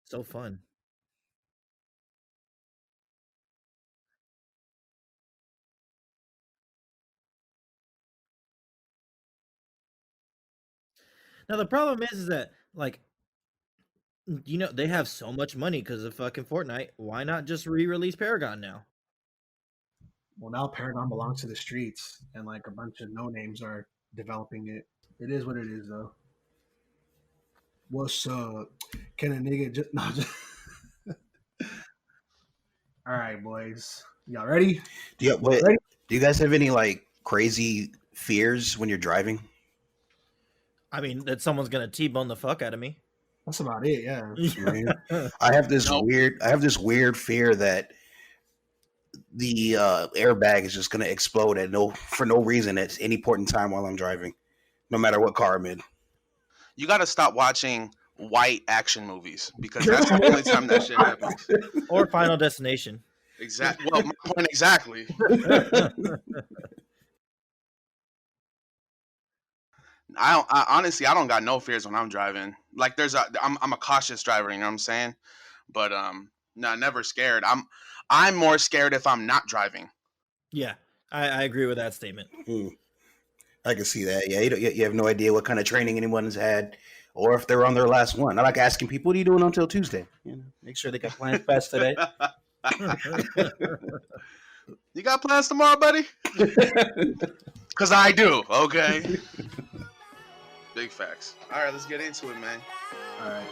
So fun. Now the problem is that like they have so much money because of fucking Fortnite. Why not just re-release Paragon now? Well, now Paragon belongs to the streets, and like a bunch of no names are developing it. It is what it is, though. What's up? Can a nigga just no? Just... All right, boys, y'all ready? Yeah, what? Ready? Do you guys have any like crazy fears when you're driving? I mean, that someone's gonna T-bone the fuck out of me. That's about it. Yeah. Man, I have this weird fear that the airbag is just gonna explode for no reason at any point in time while I'm driving, no matter what car I'm in. You got to stop watching white action movies because that's the only time that shit happens. Or Final Destination. Exactly. Well, my point exactly. I honestly, I don't got no fears when I'm driving. Like, I'm a cautious driver. You know what I'm saying? But no, never scared. I'm more scared if I'm not driving. Yeah, I agree with that statement. I can see that. Yeah, you have no idea what kind of training anyone's had, or if they're on their last one. I like asking people, "What are you doing until Tuesday?" Make sure they got plans past today. You got plans tomorrow, buddy? Because I do. Okay. Big facts. All right, let's get into it, man. All right.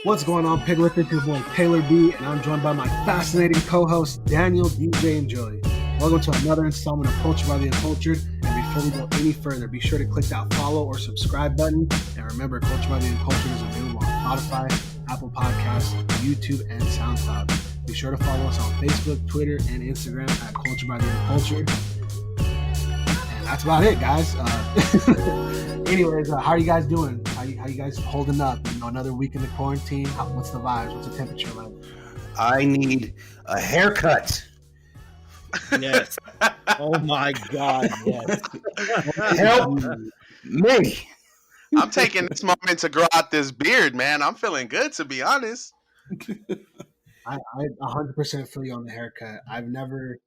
What's going on, Piglet? It's your boy Taylor B, and I'm joined by my fascinating co-hosts Daniel, DJ, and Joey. Welcome to another installment of Culture by the Uncultured. And before we go any further, be sure to click that follow or subscribe button. And remember, Culture by the Uncultured is available on Spotify, Apple Podcasts, YouTube, and SoundCloud. Be sure to follow us on Facebook, Twitter, and Instagram at Culture by the Uncultured. And that's about it, guys. Anyways, how are you guys doing? How you guys holding up? Another week in the quarantine. What's the vibes? What's the temperature like? I need a haircut. Yes. Oh my God. Yes. Help me. I'm taking this moment to grow out this beard, man. I'm feeling good, to be honest. I 100% feel you on the haircut. I've never,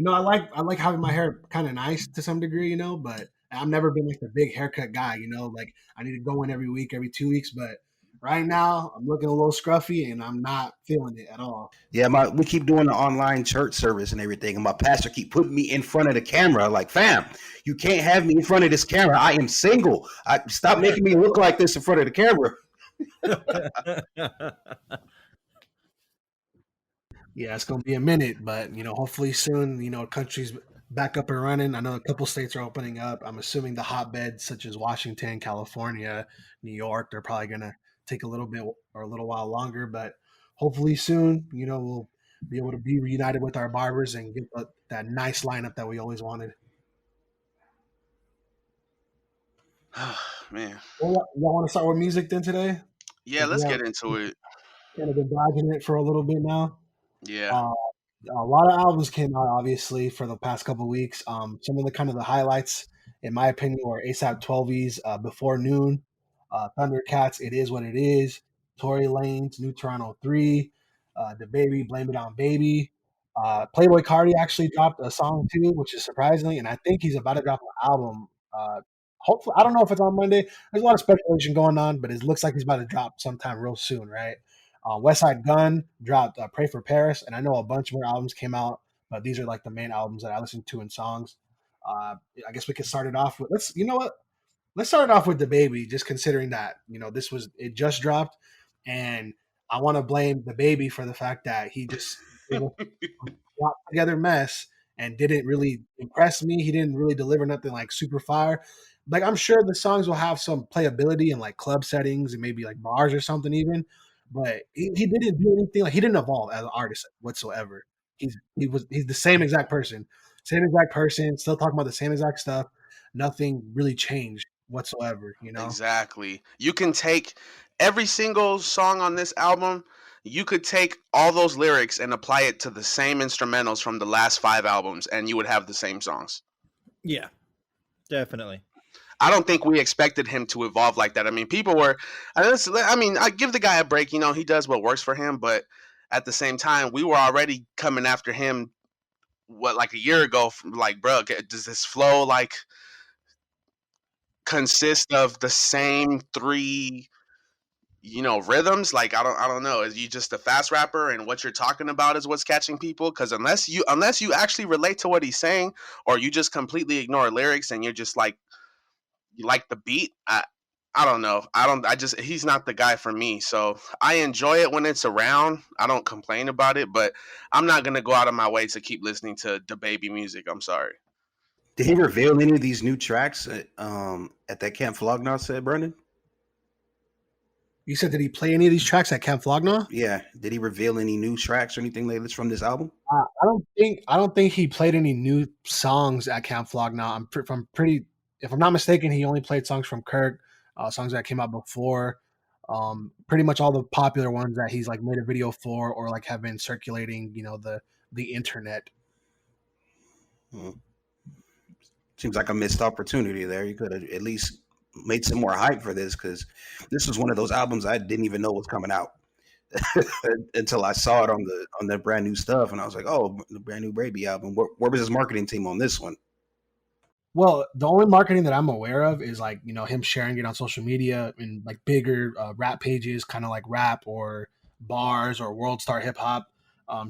I like having my hair kind of nice to some degree, but I've never been like the big haircut guy, like I need to go in every week, every 2 weeks, but right now I'm looking a little scruffy and I'm not feeling it at all. Yeah, we keep doing the online church service and everything, and my pastor keep putting me in front of the camera. Like, fam, you can't have me in front of this camera. I am single. Stop making me look like this in front of the camera. Yeah, it's gonna be a minute, but hopefully soon. Country's back up and running. I know a couple states are opening up. I'm assuming the hotbeds such as Washington, California, New York, they're probably gonna take a little bit or a little while longer, but hopefully soon, we'll be able to be reunited with our barbers and get that nice lineup that we always wanted. Man. Well, y'all want to start with music then today? Yeah, let's get into it. Kind of been dodging it for a little bit now. Yeah. A lot of albums came out, obviously, for the past couple of weeks. Some of the highlights, in my opinion, were ASAP Twelvvy's Before Noon, Thundercats, It Is What It Is, Tory Lanez, New Toronto 3, The Baby, Blame It On Baby. Playboy Cardi actually dropped a song too, which is surprising, and I think he's about to drop an album. Hopefully, I don't know if it's on Monday. There's a lot of speculation going on, but it looks like he's about to drop sometime real soon, right? Westside Gunn dropped Pray for Paris, and I know a bunch more albums came out, but these are like the main albums that I listen to in songs. I guess we could start it off with let's start it off with The Baby, just considering that it just dropped, and I want to blame The Baby for the fact that he just got together mess and didn't really impress me. He didn't really deliver nothing like super fire. Like, I'm sure the songs will have some playability in like club settings and maybe like bars or something even, but he didn't do anything. Like, he didn't evolve as an artist whatsoever. He's the same exact person, still talking about the same exact stuff. Nothing really changed whatsoever. Exactly. You can take every single song on this album. You could take all those lyrics and apply it to the same instrumentals from the last 5 albums, and you would have the same songs. Yeah, definitely. I don't think we expected him to evolve like that. I mean, people were. I mean, I give the guy a break. You know, he does what works for him, but at the same time, we were already coming after him. What, like a year ago? Like, bro, does this flow like consist of the same three, rhythms? Like, I don't know. Is you just a fast rapper and what you're talking about is what's catching people? Because unless you actually relate to what he's saying, or you just completely ignore lyrics and you're just like, you like the beat. I don't know. He's not the guy for me. So I enjoy it when it's around. I don't complain about it, but I'm not gonna go out of my way to keep listening to the baby music. I'm sorry. Did he reveal any of these new tracks at that Camp Flognaw? Said Brendan. You said, did he play any of these tracks at Camp Flognaw? Yeah. Did he reveal any new tracks or anything like this from this album? I don't think he played any new songs at Camp Flognaw. If I'm not mistaken, he only played songs from Kirk, songs that came out before. Pretty much all the popular ones that he's like made a video for or like have been circulating, the internet. Hmm. Seems like a missed opportunity there. You could have at least made some more hype for this, because this was one of those albums I didn't even know was coming out until I saw it on the brand new stuff, and I was like, "Oh, the brand new Baby album." Where was his marketing team on this one? Well, the only marketing that I'm aware of is like, him sharing it on social media and like bigger rap pages, kind of like Rap or Bars or World Star Hip Hop,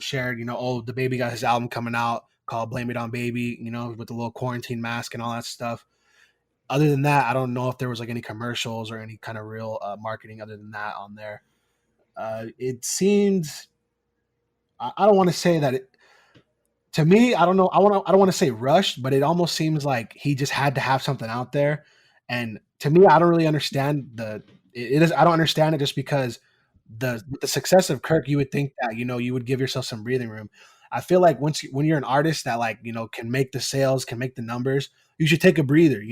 shared, oh, the Baby got his album coming out called Blame It on Baby, with the little quarantine mask and all that stuff. Other than that, I don't know if there was like any commercials or any kind of real marketing other than that on there. It seemed, I don't want to say that to me, I don't know. I don't want to say rushed, but it almost seems like he just had to have something out there. And to me, I don't really understand it is. I don't understand it just because with the success of Kirk, you would think that you would give yourself some breathing room. I feel like when you're an artist that like can make the sales, can make the numbers, you should take a breather.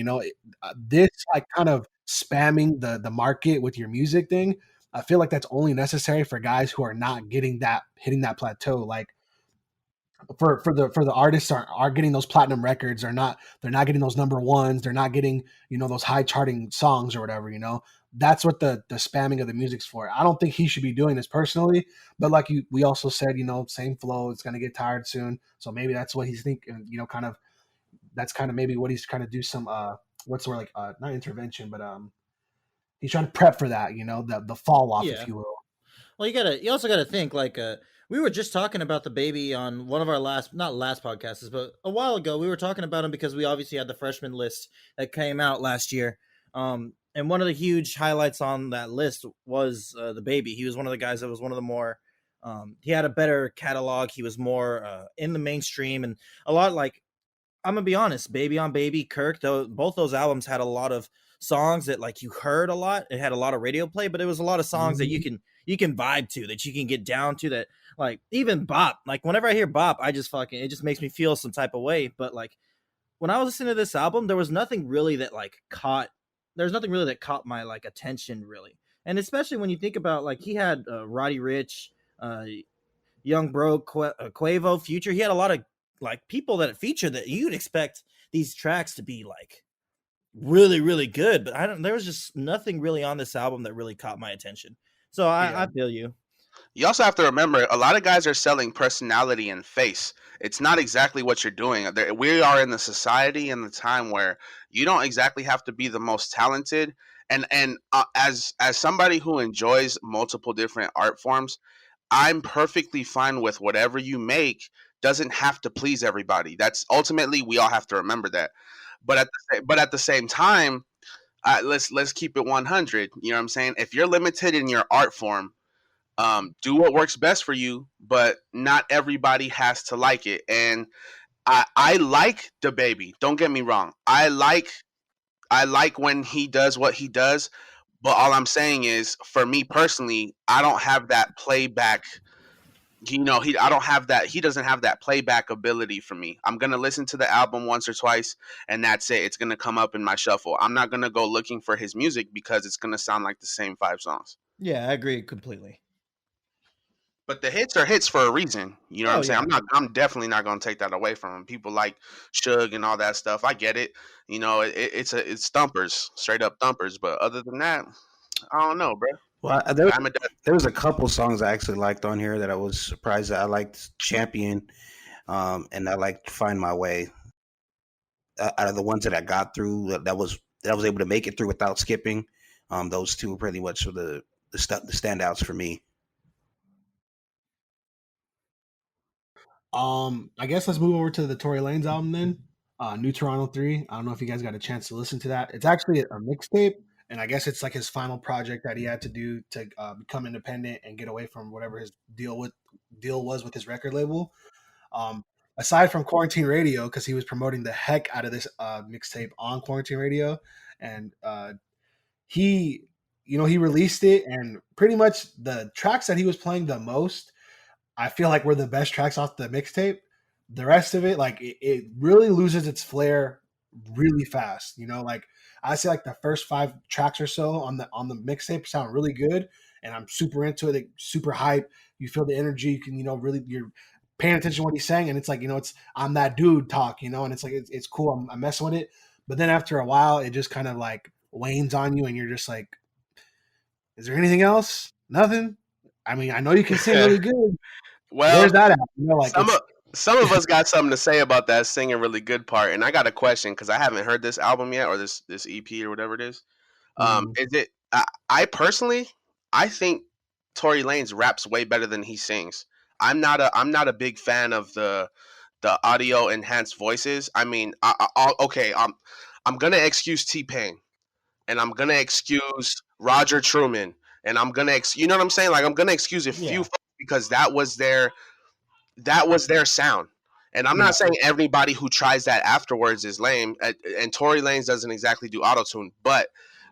This like kind of spamming the market with your music thing. I feel like that's only necessary for guys who are not hitting that plateau. Like for the artists are getting those platinum records, they're not getting those number ones, they're not getting those high charting songs or whatever. That's what the spamming of the music's for. I don't think he should be doing this personally, but like we also said, same flow, it's going to get tired soon, so maybe that's what he's thinking. Kind of that's kind of maybe what he's trying to do, some what's the word, like not intervention, but he's trying to prep for that, the fall off, Yeah. if you will. Well, you also gotta think, like, we were just talking about the Baby on one of our not last podcasts, but a while ago. We were talking about him because we obviously had the freshman list that came out last year. And one of the huge highlights on that list was the Baby. He was one of the guys that was one of the more. He had a better catalog. He was more in the mainstream, and a lot like, I'm gonna be honest, Baby on Baby, Kirk, though both those albums had a lot of songs that like you heard a lot. It had a lot of radio play, but it was a lot of songs that you can vibe to, that you can get down to, that like even Bop. Like whenever I hear Bop, I just fucking, it just makes me feel some type of way. But like when I was listening to this album, there was nothing really that like there's nothing really that caught my like attention really. And especially when you think about like he had Roddy Ricch, Young Broke, Quavo, Future. He had a lot of like people that feature that you'd expect these tracks to be like really, really good, but there was just nothing really on this album that really caught my attention. So I feel you. You also have to remember, a lot of guys are selling personality and face. It's not exactly what you're doing. We are in the society and the time where you don't exactly have to be the most talented. And as somebody who enjoys multiple different art forms, I'm perfectly fine with whatever you make doesn't have to please everybody. That's ultimately, we all have to remember that. But at the same time, let's keep it 100. You know what I'm saying? If you're limited in your art form, do what works best for you, but not everybody has to like it. And I like the Baby. Don't get me wrong. I like when he does what he does, but all I'm saying is, for me personally, I don't have that playback. I don't have that. He doesn't have that playback ability for me. I'm gonna listen to the album once or twice, and that's it. It's gonna come up in my shuffle. I'm not gonna go looking for his music because it's gonna sound like the same 5 songs. Yeah, I agree completely. But the hits are hits for a reason. You know what Oh I'm saying? yeah. I'm definitely not gonna take that away from him. People like Suge and all that stuff. I get it. You know, it's thumpers, straight up thumpers. But other than that, I don't know, bro. Well, I'm a there was a couple songs I actually liked on here that I was surprised that I liked Champion, and I liked Find My Way. Out of the ones that I got through, that I was able to make it through without skipping. Those two were pretty much the standouts for me. I guess let's move over to the Tory Lanez album then. New Toronto 3. I don't know if you guys got a chance to listen to that. It's actually a mixtape, and I guess it's like his final project that he had to do to become independent and get away from whatever his deal was with his record label. Um, Aside from Quarantine Radio, because he was promoting the heck out of this mixtape on Quarantine Radio, and he, he released it, and pretty much the tracks that he was playing the most, I feel like were the best tracks off the mixtape. The rest of it, like it really loses its flair really fast. Like I say, like the first 5 tracks or so on the mixtape sound really good, and I'm super into it, like, super hype. You feel the energy. You can, really you're paying attention to what he's saying, and it's like it's I'm that dude talk, and it's like it's cool. I'm messing with it, but then after a while, it just kind of like wanes on you, and you're just like, is there anything else? Nothing. I mean, I know you can sing really good. well, Where's that at? Like some of us got something to say about that singing really good part, and I got a question because I haven't heard this album yet or this EP or whatever it is. Is it? I personally, I think Tory Lanez raps way better than he sings. I'm not a big fan of the audio enhanced voices. I mean, okay, I'm gonna excuse T Pain, and I'm gonna excuse Roger Truman, and I'm gonna you know what I'm saying? Like I'm gonna excuse a few Yeah. folks because that was their sound. And I'm Yeah. not saying everybody who tries that afterwards is lame. And Tory Lanez doesn't exactly do auto tune, but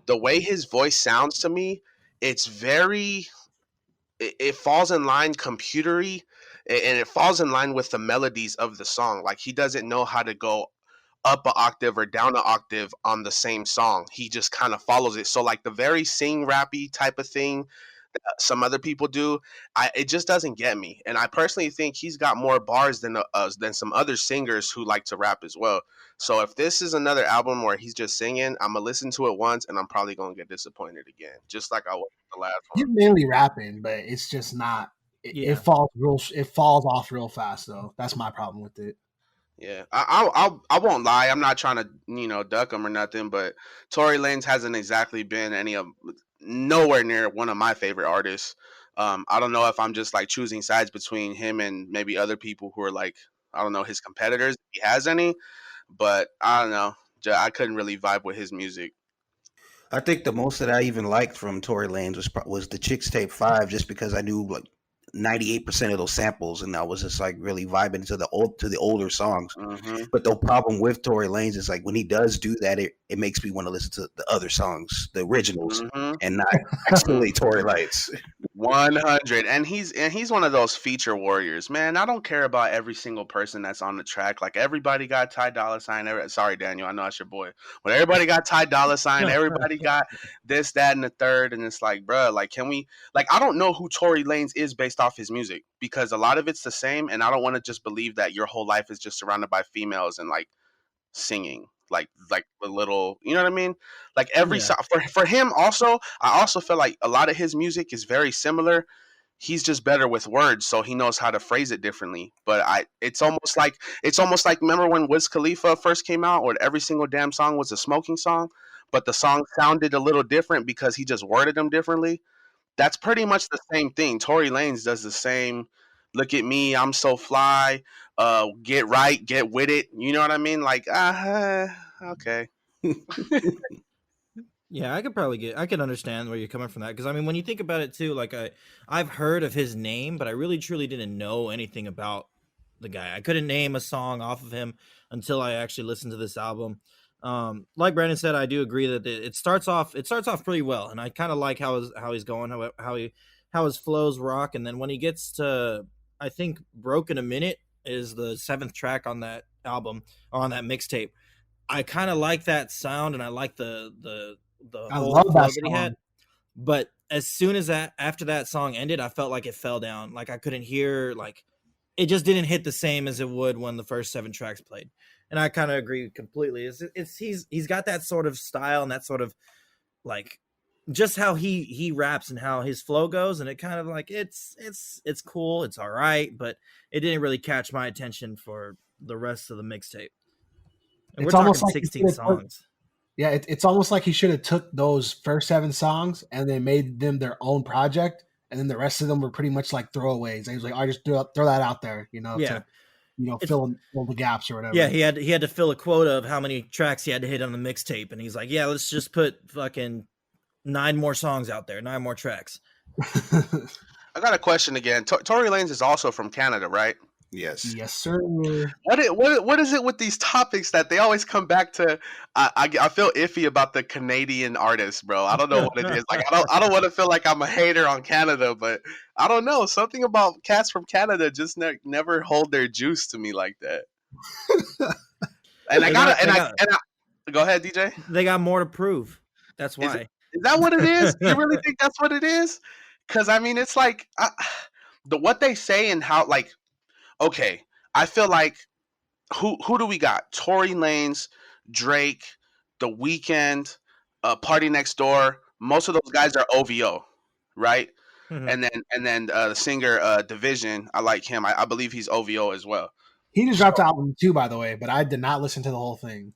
the way his voice sounds to me, it's very. It falls in line computery, and it falls in line with the melodies of the song. Like he doesn't know how to go up an octave or down an octave on the same song. He just kind of follows it. So like the very sing rappy type of thing some other people do, it just doesn't get me. And I personally think he's got more bars than some other singers who like to rap as well. So if this is another album where he's just singing, I'm gonna listen to it once and I'm probably gonna get disappointed again, just like I was with the last He's one. mainly rapping, but it's just not. Yeah. It falls off real fast though. That's my problem with it. Yeah, I won't lie. I'm not trying to duck him or nothing, but Tory Lanez hasn't exactly been nowhere near one of my favorite artists. I don't know if I'm just like choosing sides between him and maybe other people who are like I don't know his competitors. If he has any, but I don't know. I couldn't really vibe with his music. I think the most that I even liked from Tory Lanez was the Chicks Tape 5, just because I knew like 98% of those samples, and I was just like really vibing to the older songs. Mm-hmm. But the problem with Tory Lanez is like when he does do that, it makes me want to listen to the other songs, the originals, Mm-hmm. and not actually Tory Lanez. 100, and he's one of those feature warriors, man. I don't care about every single person that's on the track. Like everybody got Ty Dolla Sign. Sorry, Daniel, I know that's your boy, but everybody got Ty Dolla Sign. Everybody got this, that, and the third. And it's like, bro, like, can we? Like, I don't know who Tory Lanez is based off his music because a lot of it's the same, and I don't want to just believe that your whole life is just surrounded by females and like singing like the little what I mean, like every Yeah. song for him. Also, I also feel like a lot of his music is very similar. He's just better with words, so he knows how to phrase it differently. But it's almost like remember when Wiz Khalifa first came out where every single damn song was a smoking song, but the song sounded a little different because he just worded them differently. That's pretty much the same thing. Tory Lanez does the same. Look at me, I'm so fly. Get right, get with it. You know what I mean? Like, okay. Yeah, I could understand where you're coming from that because I mean, when you think about it too, like I've heard of his name, but I really truly didn't know anything about the guy. I couldn't name a song off of him until I actually listened to this album. Like Brandon said, I do agree that it starts off pretty well, and I kind of like how he's going, how his flows rock, and then when he gets to I think Broken a Minute is the 7th track on that album or on that mixtape. I kind of like that sound, and I like the I whole love flow that that he had. song. But as soon as after that song ended, I felt like it fell down. Like I couldn't hear, like it just didn't hit the same as it would when the first 7 tracks played. And I kind of agree completely. He's got that sort of style and that sort of like just how he raps and how his flow goes, and it kind of like it's cool, it's all right, but it didn't really catch my attention for the rest of the mixtape. And we're It's talking almost like 16 songs. Yeah, it's almost like he should have took those first 7 songs and then made them their own project, and then the rest of them were pretty much like throwaways. He was like, I just throw that out there, Yeah. to fill the gaps or whatever. Yeah, he had to fill a quota of how many tracks he had to hit on the mixtape, and he's like, yeah, let's just put fucking 9 more songs out there, 9 more tracks. I got a question again. Tory Lanez is also from Canada, right? Yes. Yes, sir. What is it with these topics that they always come back to? I feel iffy about the Canadian artists, bro. I don't know what it is. Like I don't want to feel like I'm a hater on Canada, but I don't know, something about cats from Canada just never hold their juice to me like that. And go ahead, DJ. They got more to prove. That's why. Is that what it is? You really think that's what it is? Because I mean, it's like what they say and how, like, okay, I feel like who do we got? Tory Lanez, Drake, The Weeknd, Party Next Door. Most of those guys are OVO, right? Mhm. And then the singer Division, I like him. I believe he's OVO as well. He just dropped the album too, by the way, but I did not listen to the whole thing.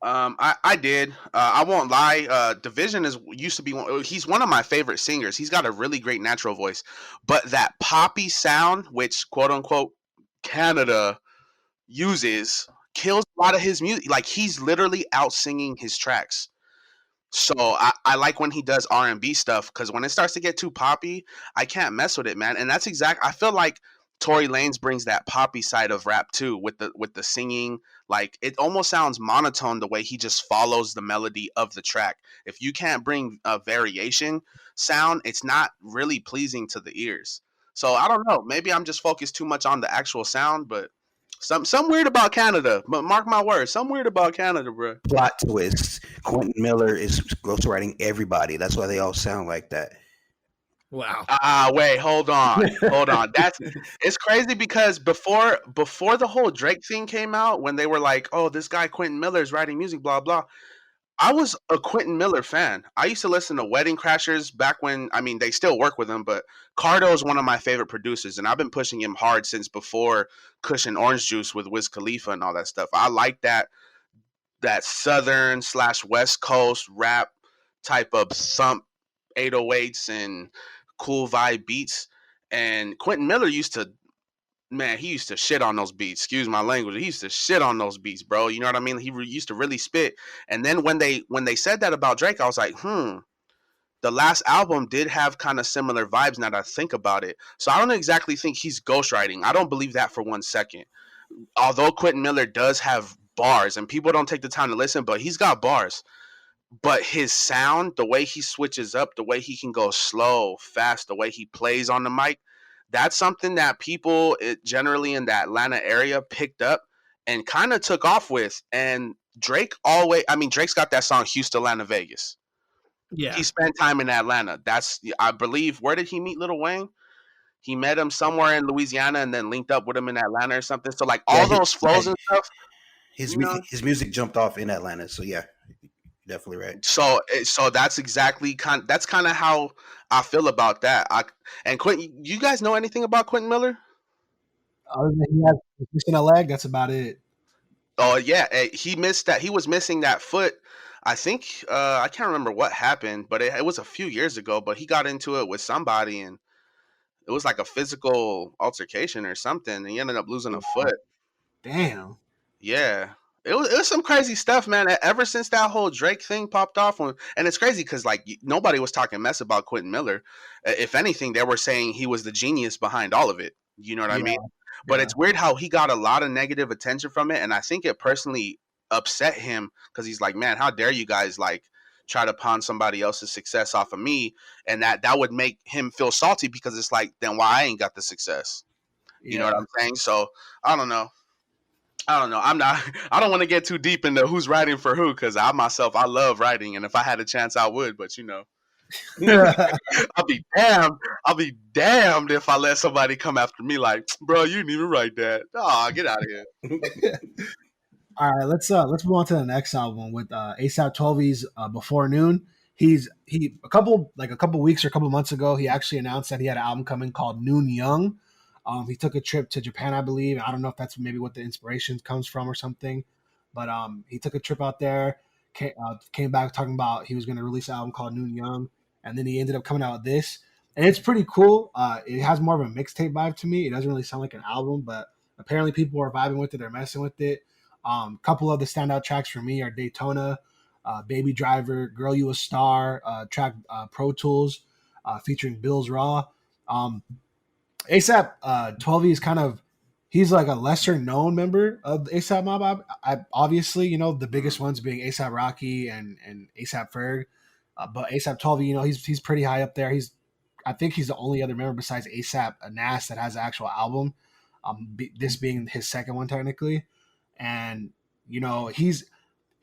I did. I won't lie. Division used to be he's one of my favorite singers. He's got a really great natural voice, but that poppy sound, which quote unquote Canada uses, kills a lot of his music. Like he's literally out singing his tracks. So I like when he does R&B stuff, because when it starts to get too poppy, I can't mess with it, man. And that's I feel like Tory Lanez brings that poppy side of rap too, with the singing. Like it almost sounds monotone the way he just follows the melody of the track. If you can't bring a variation sound, it's not really pleasing to the ears. So I don't know. Maybe I'm just focused too much on the actual sound, but some weird about Canada. But mark my words, some weird about Canada, bro. Plot twist: Quentin Miller is ghostwriting everybody. That's why they all sound like that. Wow. Wait, hold on. It's crazy because before the whole Drake thing came out, when they were like, "Oh, this guy Quentin Miller is writing music," blah blah. I was a Quentin Miller fan. I used to listen to Wedding Crashers back when, I mean, they still work with him, but Cardo is one of my favorite producers, and I've been pushing him hard since before Kush and Orange Juice with Wiz Khalifa and all that stuff. I like that Southern / West Coast rap type of thump 808s and cool vibe beats. And Quentin Miller used to, man, he used to shit on those beats. Excuse my language. He used to shit on those beats, bro. You know what I mean? He used to really spit. And then when they said that about Drake, I was like, the last album did have kind of similar vibes now that I think about it. So I don't exactly think he's ghostwriting. I don't believe that for 1 second. Although Quentin Miller does have bars, and people don't take the time to listen, but he's got bars. But his sound, the way he switches up, the way he can go slow, fast, the way he plays on the mic, that's something that people generally in the Atlanta area picked up and kind of took off with. And Drake's got that song Houston, Atlanta, Vegas. Yeah. He spent time in Atlanta. That's, I believe, where did he meet Lil Wayne? He met him somewhere in Louisiana and then linked up with him in Atlanta or something. So like all those flows and stuff. His music jumped off in Atlanta. So yeah, definitely right. So that's exactly kind of how I feel about that. And Quentin, you guys know anything about Quentin Miller? Other than he's missing a leg, that's about it. Oh yeah, he missed that. He was missing that foot. I think I can't remember what happened, but it was a few years ago. But he got into it with somebody, and it was like a physical altercation or something. And he ended up losing a foot. Damn. Yeah. It was some crazy stuff, man. Ever since that whole Drake thing popped off, and it's crazy because like nobody was talking mess about Quentin Miller. If anything, they were saying he was the genius behind all of it. You know what I mean? But it's weird how he got a lot of negative attention from it, and I think it personally upset him because he's like, man, how dare you guys like try to pawn somebody else's success off of me, and that would make him feel salty because it's like, then why I ain't got the success? You know what I'm saying? So I don't know. I don't want to get too deep into who's writing for who, because I love writing, and if I had a chance, I would. But you know, I'll be damned if I let somebody come after me like, bro, you didn't even write that. Oh, get out of here. All right, let's move on to the next album with ASAP Twelvvy's Before Noon. He a couple weeks or a couple months ago, he actually announced that he had an album coming called Noon Young. He took a trip to Japan, I believe. I don't know if that's maybe what the inspiration comes from or something, but he took a trip out there, came back talking about he was going to release an album called Noon Young, and then he ended up coming out with this, and it's pretty cool. It has more of a mixtape vibe to me. It doesn't really sound like an album, but apparently people are vibing with it. They're messing with it. Couple of the standout tracks for me are Daytona, Baby Driver, Girl You a Star, track Pro Tools, featuring Bills Raw. ASAP Twelvvy is he's like a lesser known member of the ASAP Mob. Obviously, the biggest ones being ASAP Rocky and ASAP Ferg. But ASAP Twelvvy, he's pretty high up there. I think he's the only other member besides ASAP Nas that has an actual album. This being his second one technically. And he's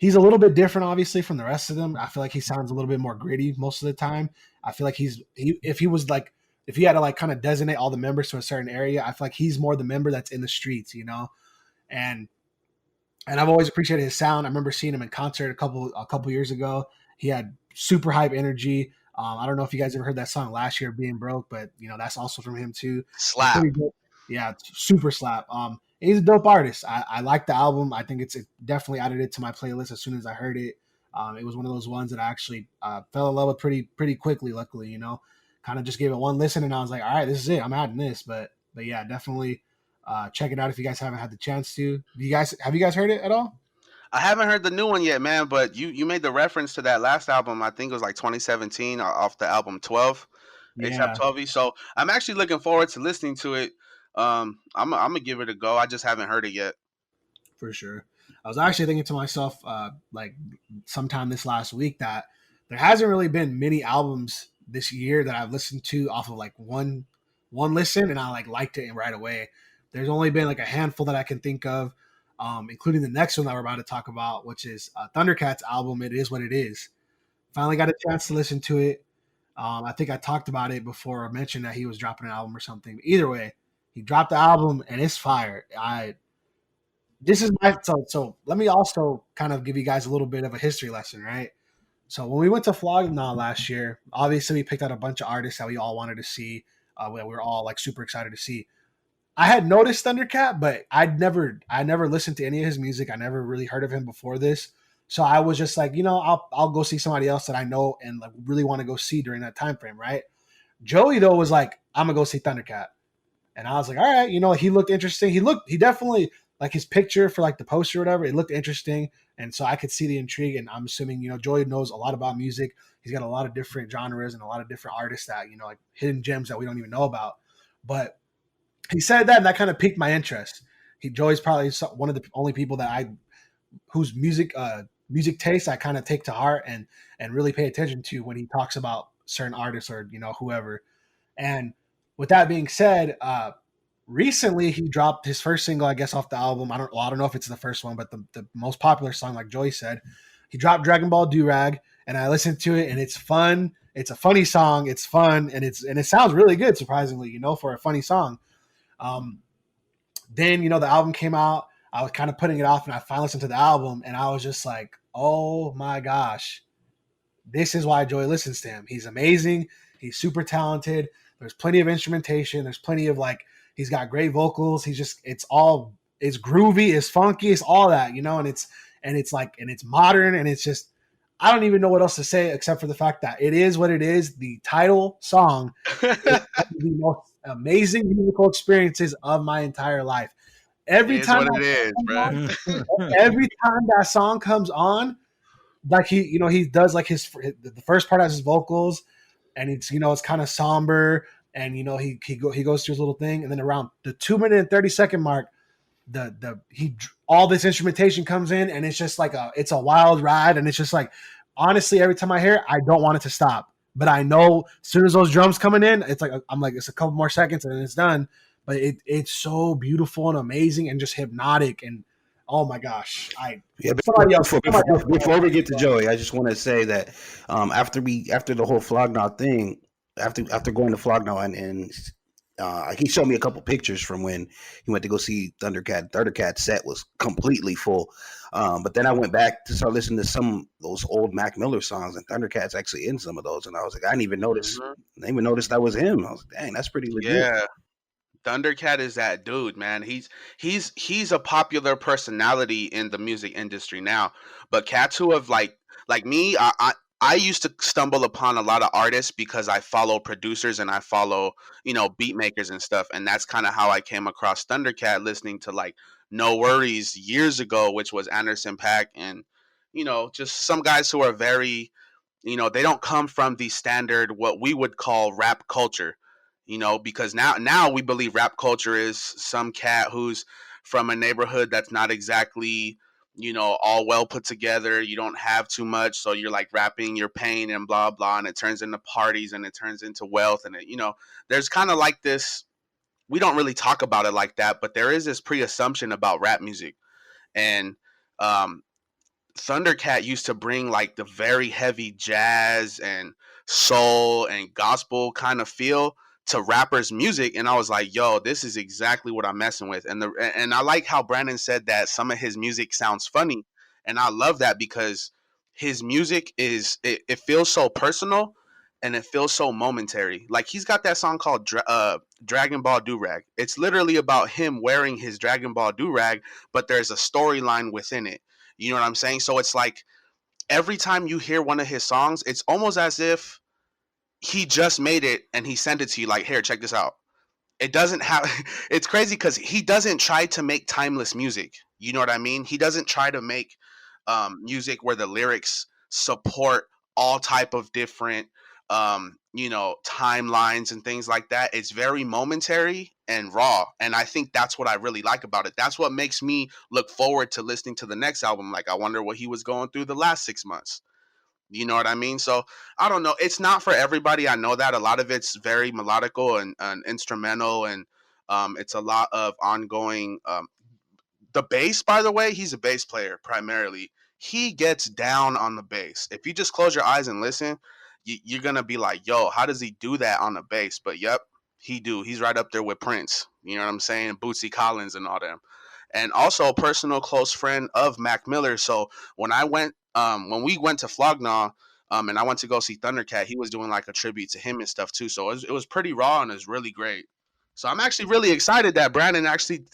a little bit different obviously from the rest of them. I feel like he sounds a little bit more gritty most of the time. I feel like if he had to like kind of designate all the members to a certain area, I feel like he's more the member that's in the streets, and I've always appreciated his sound. I remember seeing him in concert a couple years ago. He had super hype energy. I don't know if you guys ever heard that song Last Year Being Broke, but that's also from him too. Slap. Yeah, super slap. He's a dope artist. I like the album. I think it definitely added it to my playlist as soon as I heard it. It was one of those ones that I actually fell in love with pretty quickly. Luckily, kind of just gave it one listen and I was like, all right, this is it. I'm adding this. But yeah, definitely check it out if you guys haven't had the chance to. Have you guys heard it at all? I haven't heard the new one yet, man. But you made the reference to that last album. I think it was like 2017 off the album 12, ASAP Twelvvy. So I'm actually looking forward to listening to it. I'm gonna give it a go. I just haven't heard it yet. For sure. I was actually thinking to myself, like sometime this last week, that there hasn't really been many albums this year that I've listened to off of like one listen and I liked it right away. There's only been like a handful that I can think of, including the next one that we're about to talk about, which is Thundercat's album. It Is What It Is. Finally got a chance to listen to it. I think I talked about it before. I mentioned that he was dropping an album or something. Either way, he dropped the album and it's fire. So let me also kind of give you guys a little bit of a history lesson, right? So when we went to Flogna last year, obviously we picked out a bunch of artists that we all wanted to see. We were all like super excited to see. I had noticed Thundercat, but I never listened to any of his music. I never really heard of him before this. So I was just like, I'll go see somebody else that I know and like really want to go see during that time frame, right? Joey though was like, I'm gonna go see Thundercat. And I was like, all right, he looked interesting. He definitely, like his picture for like the poster or whatever, it looked interesting. And so I could see the intrigue. And I'm assuming, Joey knows a lot about music. He's got a lot of different genres and a lot of different artists that, like hidden gems that we don't even know about. But he said that, and that kind of piqued my interest. Joey's probably one of the only people that whose music taste I kind of take to heart and really pay attention to when he talks about certain artists or, whoever. And with that being said, recently he dropped his first single, I guess, off the album. I don't know if it's the first one, but the most popular song, like Joey said, he dropped Dragon Ball Durag, and I listened to it, and it's fun. It's a funny song. It's fun, and it sounds really good, surprisingly, for a funny song. Then the album came out. I was kind of putting it off, and I finally listened to the album, and I was just like, oh my gosh, this is why Joey listens to him. He's amazing. He's super talented. There's plenty of instrumentation. There's plenty of he's got great vocals. It's groovy, it's funky, it's all that, and it's modern, and it's just, I don't even know what else to say except for the fact that It Is What It Is, the title song, is the most amazing musical experiences of my entire life. Every time that song comes on, like he does like the first part has his vocals, and it's it's kind of somber, and he goes through his little thing, and then around the 2-minute and 30-second mark, all this instrumentation comes in, and it's just like it's a wild ride, and it's just like, honestly, every time I hear it, I don't want it to stop. But I know as soon as those drums coming in, it's like it's a couple more seconds and then it's done. But it's so beautiful and amazing and just hypnotic, and Oh my gosh, Yeah, somebody else. before we get to Joey, I just want to say that after the whole Flognaw thing, after going to Flognaw and he showed me a couple pictures from when he went to go see Thundercat. Thundercat set was completely full. But then I went back to start listening to some of those old Mac Miller songs, and Thundercat's actually in some of those. And I was like, I didn't even notice. Mhm. I didn't even notice that was him. I was like, dang, that's pretty legit. Yeah. Thundercat is that dude, man. He's a popular personality in the music industry now. But cats who have like me, I used to stumble upon a lot of artists because I follow producers and I follow, beat makers and stuff. And that's kind of how I came across Thundercat, listening to like No Worries years ago, which was Anderson Paak and just some guys who are very, they don't come from the standard what we would call rap culture, because now we believe rap culture is some cat who's from a neighborhood that's not exactly, all well put together. You don't have too much, so you're like rapping your pain and blah blah, and it turns into parties and it turns into wealth, and there's kind of like this. We don't really talk about it like that, but there is this pre-assumption about rap music, and um, Thundercat used to bring like the very heavy jazz and soul and gospel kind of feel to rappers' music, and I was like, "Yo, this is exactly what I'm messing with." And I like how Brandon said that some of his music sounds funny, and I love that because his music it feels so personal and it feels so momentary. Like he's got that song called Dragon Ball Durag. It's literally about him wearing his Dragon Ball Durag, but there's a storyline within it. You know what I'm saying? So it's like every time you hear one of his songs, it's almost as if he just made it and he sent it to you like, here, check this out. It doesn't have it's crazy because he doesn't try to make timeless music. You know what I mean? He doesn't try to make music where the lyrics support all type of different timelines and things like that. It's very momentary and raw, and I think that's what I really like about it. That's what makes me look forward to listening to the next album. Like, I wonder what he was going through the last 6 months. You know what I mean? So I don't know. It's not for everybody. I know that a lot of it's very melodical and instrumental, and it's a lot of ongoing. The bass, by the way, he's a bass player primarily. He gets down on the bass. If you just close your eyes and listen, you're gonna be like, "Yo, how does he do that on the bass?" But yep, he do. He's right up there with Prince. You know what I'm saying? Bootsy Collins and all them. And also a personal close friend of Mac Miller. So when we went to Flognaw, and I went to go see Thundercat, he was doing like a tribute to him and stuff too. So it was pretty raw and it was really great. So I'm actually really excited that Brandon actually,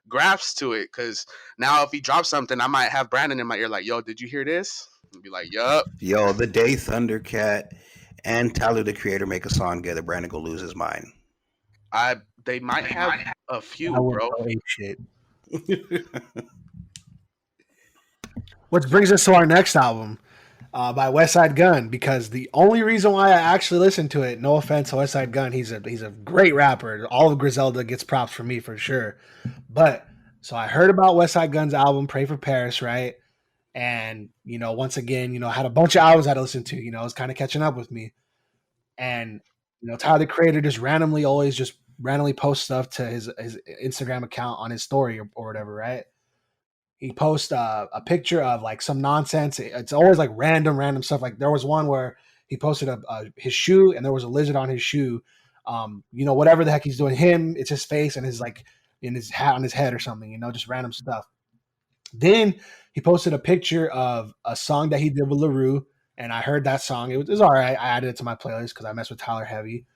grasps to it, because now if he drops something, I might have Brandon in my ear like, "Yo, did you hear this?" And be like, "Yup." Yo, the day Thundercat and Tyler the Creator make a song together, Brandon will lose his mind. They might have a I few, would bro. go ape shit. Which brings us to our next album by Westside Gunn, because the only reason why I actually listened to it, no offense to Westside Gunn, he's a great rapper. All of Griselda gets props for me for sure. But so I heard about Westside Gunn's album, Pray for Paris, right? And once again, I had a bunch of albums I had to listen to. It was kind of catching up with me. And Tyler the Creator just randomly posts stuff to his Instagram account on his story or whatever, right? He posts a picture of like some nonsense. It's always like random stuff. Like there was one where he posted his shoe and there was a lizard on his shoe. Whatever the heck he's doing, it's his face and his like in his hat on his head or something. Just random stuff. Then he posted a picture of a song that he did with LaRue, and I heard that song. It was all right. I added it to my playlist because I mess with Tyler heavy.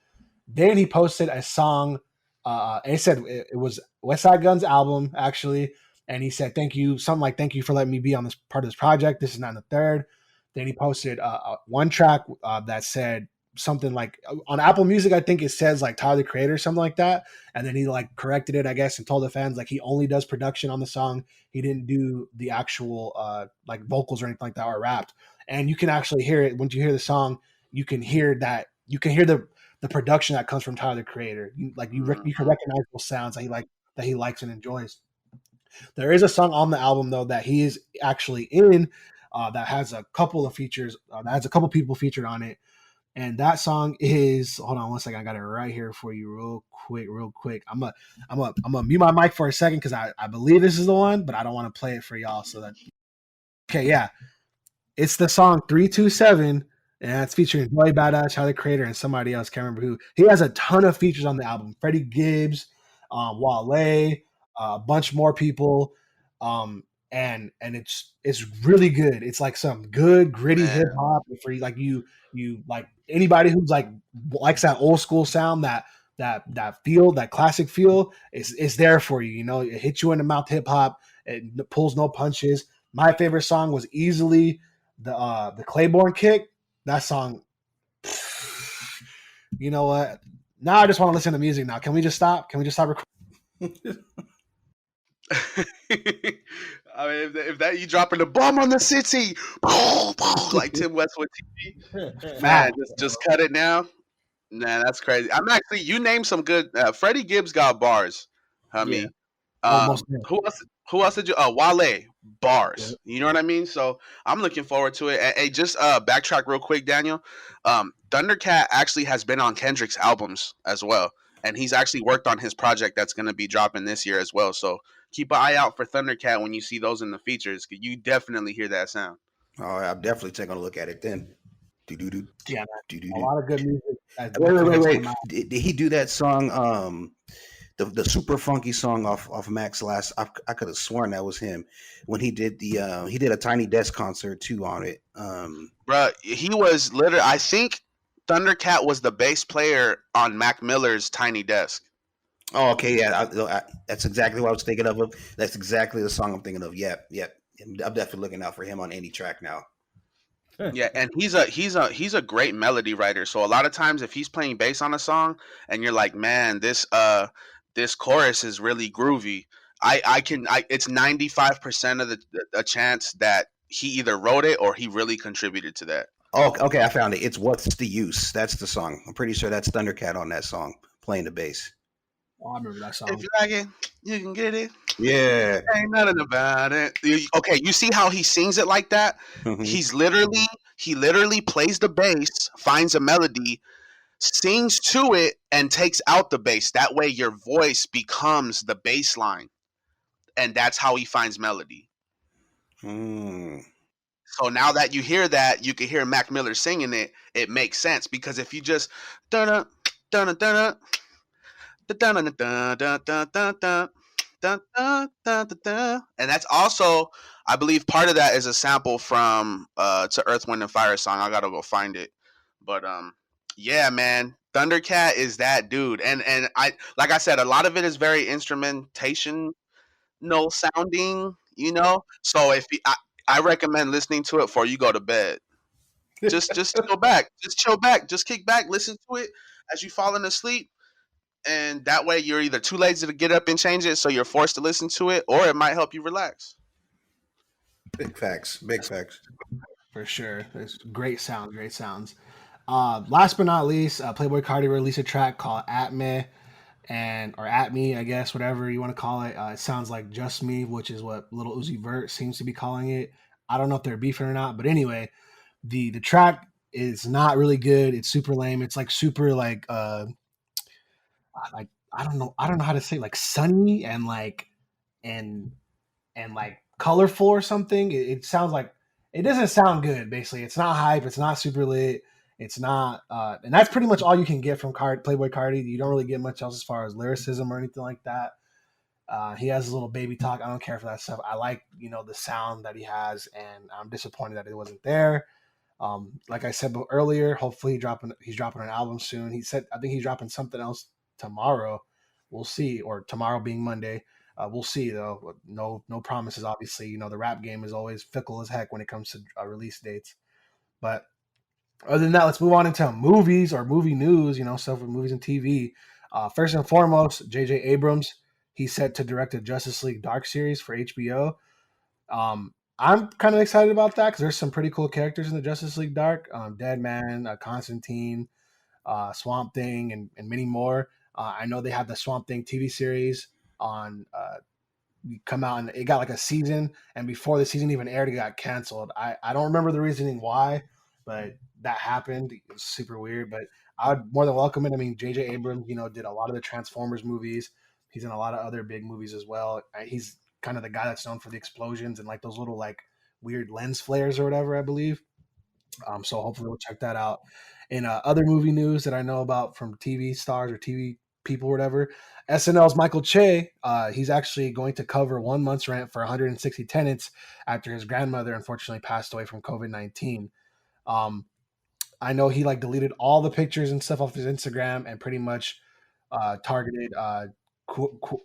Then he posted a song. And he said it was Westside Gunn's album, actually. And he said, "Thank you," something like, "Thank you for letting me be on this part of this project. This is not the third." Then he posted one track that said something like on Apple Music, I think it says like Tyler the Creator, something like that. And then he like corrected it, I guess, and told the fans like he only does production on the song. He didn't do the actual like vocals or anything like that or rapped. And you can actually hear it once you hear the song. You can hear that. You can hear the production that comes from Tyler the Creator. You can recognize those sounds that he likes and enjoys. There is a song on the album though that he is actually in that has a couple of features. That has a couple people featured on it. And that song is, hold on one second, I got it right here for you real quick. I'm gonna mute my mic for a second because I believe this is the one, but I don't want to play it for y'all. So that, okay, yeah, it's the song 327, and it's featuring Joey Badass, Tyler Creator, and somebody else. Can't remember who. He has a ton of features on the album. Freddie Gibbs, Wale, a bunch more people, and it's really good. It's like some good gritty Man. hip hop for you like anybody who's like likes that old school sound, that feel, that classic feel is there for you. You know, it hits you in the mouth hip hop. It pulls no punches. My favorite song was easily the Claiborne kick. That song, you know what? Now I just want to listen to music now. Can we just stop? Can we just stop recording? I mean, if that you dropping the bomb on the city, like Tim Westwood TV, man, just cut it now. Nah, that's crazy. I'm actually, you named some good. Freddie Gibbs got bars, Yeah. homie. Almost. Who else? Who else did you? Wale Yeah. bars. You know what I mean? So I'm looking forward to it. Hey, just backtrack real quick, Daniel. Thundercat actually has been on Kendrick's albums as well, and he's actually worked on his project that's going to be dropping this year as well. So keep an eye out for Thundercat when you see those in the features. You definitely hear that sound. Oh, I'm definitely taking a look at it then. Do-do-do. Yeah, Do-do-do. a lot of good music. Wait. Did he do that song? The super funky song off Max last. I could have sworn that was him when he did he did a Tiny Desk concert too on it. Bruh, he was literally. I think Thundercat was the bass player on Mac Miller's Tiny Desk. Oh, okay, yeah, that's exactly what I was thinking of. That's exactly the song I'm thinking of. Yep. I'm definitely looking out for him on any track now. Yeah, and he's a great melody writer. So a lot of times if he's playing bass on a song and you're like, man, this chorus is really groovy. It's 95% of a chance that he either wrote it or he really contributed to that. Oh, okay, I found it. It's What's the Use. That's the song. I'm pretty sure that's Thundercat on that song playing the bass. Oh, I remember that song. If you like it, you can get it. Yeah. Ain't nothing about it. Okay, you see how he sings it like that? Mhm. He literally plays the bass, finds a melody, sings to it, and takes out the bass. That way your voice becomes the bass line. And that's how he finds melody. Mm. So now that you hear that, you can hear Mac Miller singing it. It makes sense because if you just dun dun dun dun dun dun dun dun dun dun dun dun, and that's also, I believe, part of that is a sample from "To Earth, Wind and Fire" song. I gotta go find it, but yeah, man, Thundercat is that dude, and I like I said, a lot of it is very instrumentation, no sounding, you know. So if I recommend listening to it before you go to bed. Just chill back, just kick back, listen to it as you falling asleep, and that way you're either too lazy to get up and change it, so you're forced to listen to it, or it might help you relax. Big facts. For sure. It's great sounds. Last but not least, Playboy Cardi released a track called At Me, or At Me, I guess, whatever you want to call it. It sounds like Just Me, which is what Lil Uzi Vert seems to be calling it. I don't know if they're beefing or not, but anyway, the track is not really good. It's super lame. It's like super like I don't know how to say it, like sunny and like and like colorful or something. It sounds like, it doesn't sound good. Basically, it's not hype. It's not super lit. It's not, and that's pretty much all you can get from Playboy Cardi. You don't really get much else as far as lyricism or anything like that. He has his little baby talk. I don't care for that stuff. I like, the sound that he has, and I'm disappointed that it wasn't there. Like I said earlier, hopefully he's dropping an album soon. He said, I think he's dropping something else tomorrow. We'll see, or tomorrow being Monday. We'll see though. No promises. Obviously, the rap game is always fickle as heck when it comes to release dates. But other than that, let's move on into movies or movie news. Stuff with movies and TV. First and foremost, J.J. Abrams. He's set to direct a Justice League Dark series for HBO. I'm kind of excited about that because there's some pretty cool characters in the Justice League Dark. Deadman, Constantine, Swamp Thing, and many more. I know they have the Swamp Thing TV series on come out, and it got like a season, and before the season even aired, it got canceled. I don't remember the reasoning why, but that happened. It was super weird, but I would more than welcome it. I mean, J.J. Abrams, did a lot of the Transformers movies. He's in a lot of other big movies as well. He's kind of the guy that's known for the explosions and like those little like weird lens flares or whatever, I believe. So hopefully we'll check that out. In other movie news that I know about from TV stars or TV people or whatever, SNL's Michael Che, he's actually going to cover 1 month's rent for 160 tenants after his grandmother unfortunately passed away from COVID-19. Um, I know he like deleted all the pictures and stuff off his Instagram and pretty much targeted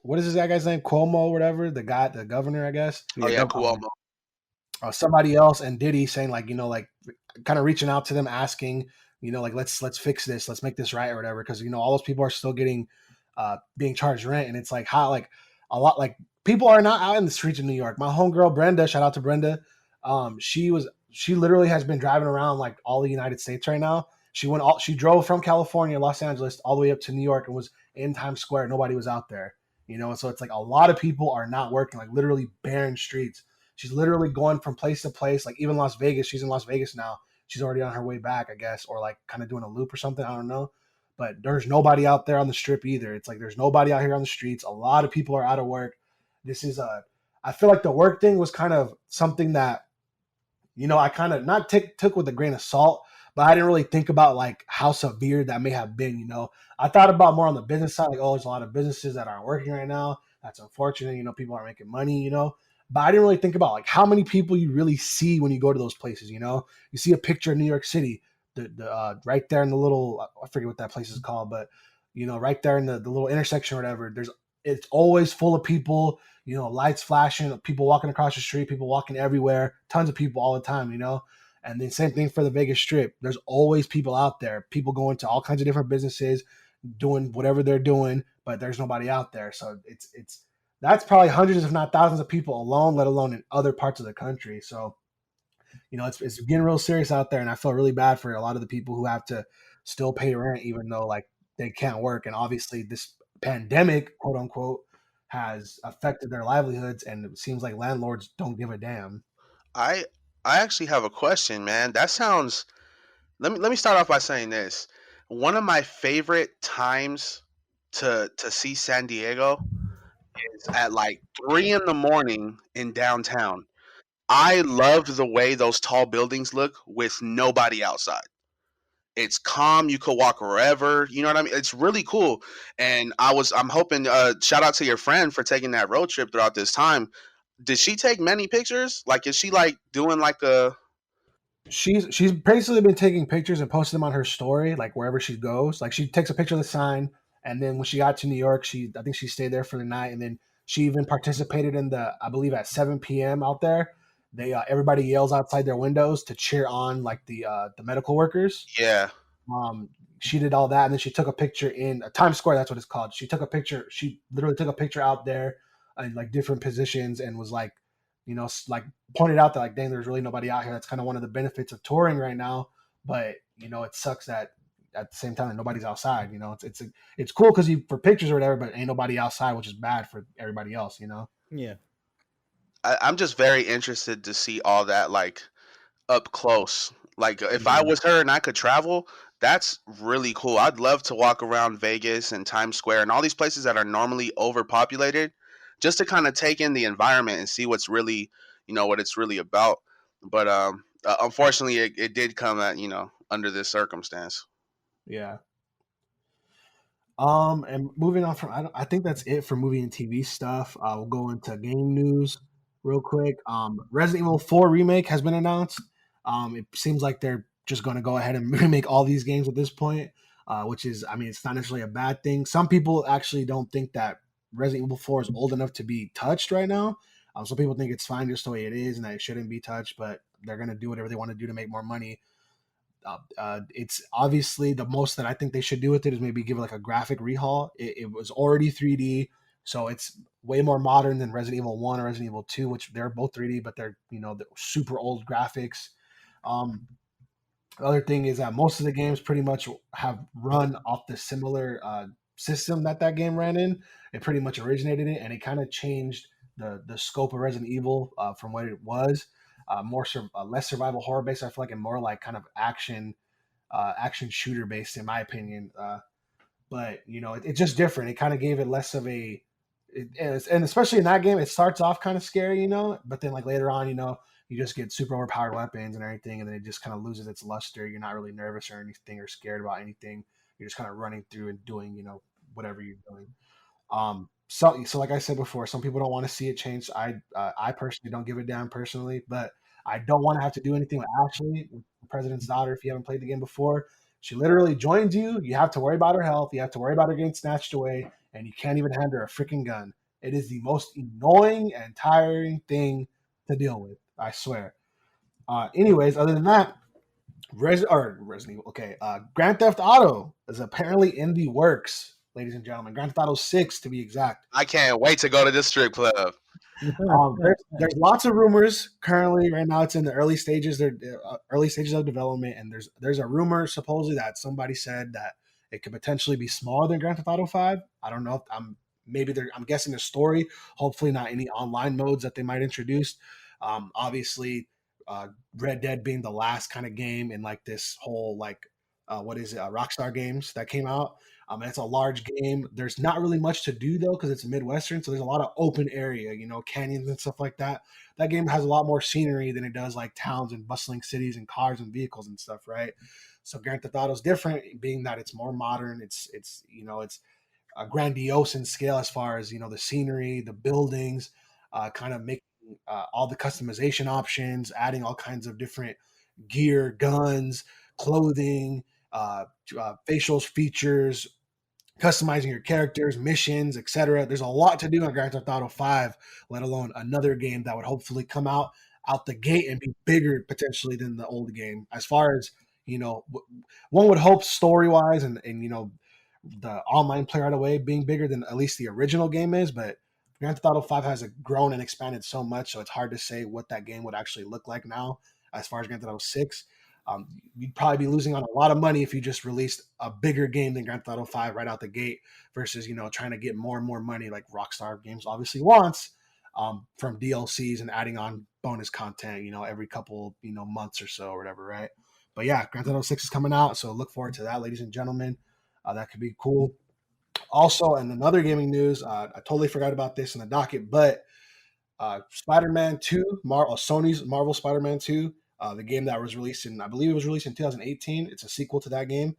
what is this guy's name? Cuomo or whatever, the governor, I guess. Oh yeah, government. Cuomo. Somebody else and Diddy saying like like kind of reaching out to them asking like let's fix this, let's make this right or whatever, because all those people are still getting being charged rent, and it's like how like a lot like people are not out in the streets of New York. My homegirl Brenda, shout out to Brenda, she literally has been driving around like all the United States right now. She drove from California, Los Angeles, all the way up to New York and was in Times Square. Nobody was out there, so it's like a lot of people are not working, like literally barren streets. She's literally going from place to place, like even Las Vegas. She's in Las Vegas now. She's already on her way back, I guess, or like kind of doing a loop or something. I don't know. But there's nobody out there on the strip either. It's like there's nobody out here on the streets. A lot of people are out of work. I feel like the work thing was kind of something that, I kind of not took with a grain of salt, but I didn't really think about like how severe that may have been. I thought about more on the business side, like, oh, there's a lot of businesses that aren't working right now. That's unfortunate. People aren't making money, but I didn't really think about like how many people you really see when you go to those places. You see a picture of New York City, the right there in the little, I forget what that place is called, but right there in the little intersection or whatever, it's always full of people, lights flashing, people walking across the street, people walking everywhere, tons of people all the time, and then same thing for the Vegas Strip. There's always people out there, people going to all kinds of different businesses, doing whatever they're doing, but there's nobody out there. So it's that's probably hundreds, if not thousands of people alone, let alone in other parts of the country. So, it's getting real serious out there. And I feel really bad for a lot of the people who have to still pay rent, even though like they can't work. And obviously this pandemic, quote unquote, has affected their livelihoods. And it seems like landlords don't give a damn. I I actually have a question, man. That sounds. Let me start off by saying this. One of my favorite times to see San Diego is at like 3 in the morning in downtown. I love the way those tall buildings look with nobody outside. It's calm. You could walk wherever. You know what I mean? It's really cool. And I'm hoping. Shout out to your friend for taking that road trip throughout this time. Did she take many pictures? Like, is she like doing like a? She's basically been taking pictures and posting them on her story, like wherever she goes. Like she takes a picture of the sign, and then when she got to New York, I think she stayed there for the night, and then she even participated in I believe at 7 p.m. out there, they everybody yells outside their windows to cheer on like the medical workers. Yeah. Um, she did all that, and then she took a picture in Times Square. That's what it's called. She took a picture. She literally took a picture out there in like different positions, and was like, like pointed out that like, dang, there's really nobody out here. That's kind of one of the benefits of touring right now. But it sucks that at the same time that nobody's outside. It's cool because you for pictures or whatever, but ain't nobody outside, which is bad for everybody else. Yeah. I'm just very interested to see all that like up close. Like if I Yeah. was her and I could travel, that's really cool. I'd love to walk around Vegas and Times Square and all these places that are normally overpopulated, just to kind of take in the environment and see what's really, what it's really about. But unfortunately, it did come at under this circumstance. Yeah. And moving on from, I think that's it for movie and TV stuff. We'll go into game news real quick. Resident Evil 4 remake has been announced. It seems like they're just going to go ahead and remake all these games at this point, which is, I mean, it's not necessarily a bad thing. Some people actually don't think that Resident Evil 4 is old enough to be touched right now. Some people think it's fine just the way it is and that it shouldn't be touched, but they're going to do whatever they want to do to make more money. It's obviously the most that I think they should do with it is maybe give it like a graphic rehaul. It was already 3D, so it's way more modern than Resident Evil 1 or Resident Evil 2, which they're both 3D, but they're the super old graphics. The other thing is that most of the games pretty much have run off the similar system that game ran in. It pretty much originated it, and it kind of changed the scope of Resident Evil from what it was. less survival horror based. I feel like, and more like kind of action shooter based, in my opinion. But it's just different. It kind of gave it less of a, and especially in that game, it starts off kind of scary, but then like later on, you just get super overpowered weapons and everything, and then it just kind of loses its luster. You're not really nervous or anything or scared about anything. You're just kind of running through and doing, whatever you're doing. So like I said before, some people don't want to see it change. I personally don't give a damn personally, but I don't want to have to do anything with Ashley, the president's daughter. If you haven't played the game before, she literally joins you. You have to worry about her health. You have to worry about her getting snatched away, and you can't even hand her a freaking gun. It is the most annoying and tiring thing to deal with. I swear. Anyways, other than that, Resident Evil. Okay, Grand Theft Auto is apparently in the works, ladies and gentlemen. Grand Theft Auto 6, to be exact. I can't wait to go to this strip club. There's lots of rumors currently. Right now, it's in the early stages. They're early stages of development, and there's a rumor supposedly that somebody said that it could potentially be smaller than Grand Theft Auto 5. I don't know. If I'm guessing the story. Hopefully, not any online modes that they might introduce. Obviously, Red Dead being the last kind of game in like this whole Rockstar games that came out. It's a large game. There's not really much to do though because it's Midwestern, so there's a lot of open area, canyons and stuff like that. That game has a lot more scenery than it does like towns and bustling cities and cars and vehicles and stuff, right? So Grand Theft Auto is different, being that it's more modern. It's grandiose in scale as far as the scenery, the buildings, kind of making all the customization options, adding all kinds of different gear, guns, clothing, facial features, customizing your characters, missions, etc. There's a lot to do on Grand Theft Auto 5, let alone another game that would hopefully come out the gate and be bigger potentially than the old game. As far as, one would hope story-wise and the online player right away being bigger than at least the original game is, but Grand Theft Auto 5 has grown and expanded so much, so it's hard to say what that game would actually look like now as far as Grand Theft Auto 6. You'd probably be losing on a lot of money if you just released a bigger game than Grand Theft Auto 5 right out the gate versus, trying to get more and more money like Rockstar Games obviously wants from DLCs and adding on bonus content, every couple, months or so or whatever, right? But yeah, Grand Theft Auto 6 is coming out, so look forward to that, ladies and gentlemen. That could be cool. Also, in another gaming news, I totally forgot about this in the docket, but Spider-Man 2, Sony's Marvel Spider-Man 2, the game that was released I believe it was released in 2018. It's a sequel to that game.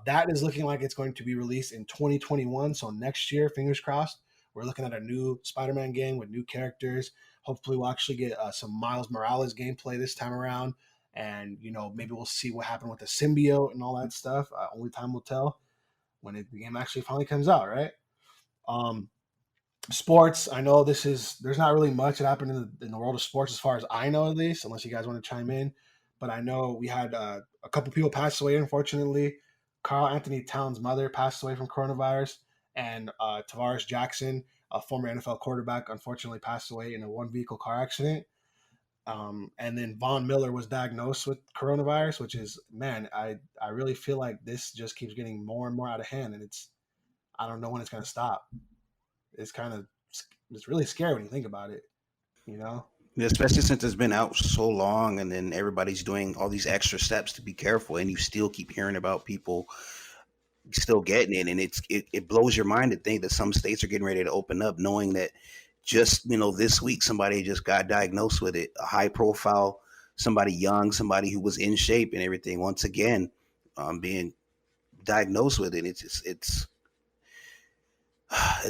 That is looking like it's going to be released in 2021. So next year, fingers crossed, we're looking at a new Spider-Man game with new characters. Hopefully we'll actually get some Miles Morales gameplay this time around. And, maybe we'll see what happened with the symbiote and all that stuff. Only time will tell when the game actually finally comes out, right? Sports, I know there's not really much that happened in the world of sports as far as I know, at least, unless you guys want to chime in. But I know we had a couple people pass away, unfortunately. Carl Anthony Towns' mother passed away from coronavirus, and Tavares Jackson, a former NFL quarterback, unfortunately passed away in a one-vehicle car accident. And then Von Miller was diagnosed with coronavirus, which is, man, I really feel like this just keeps getting more and more out of hand, and I don't know when it's going to stop. It's really scary when you think about it, Especially since it's been out so long, and then everybody's doing all these extra steps to be careful, and you still keep hearing about people still getting it, and it blows your mind to think that some states are getting ready to open up, knowing that just this week somebody just got diagnosed with it, a high profile, somebody young, somebody who was in shape and everything. Once again, being diagnosed with it, it's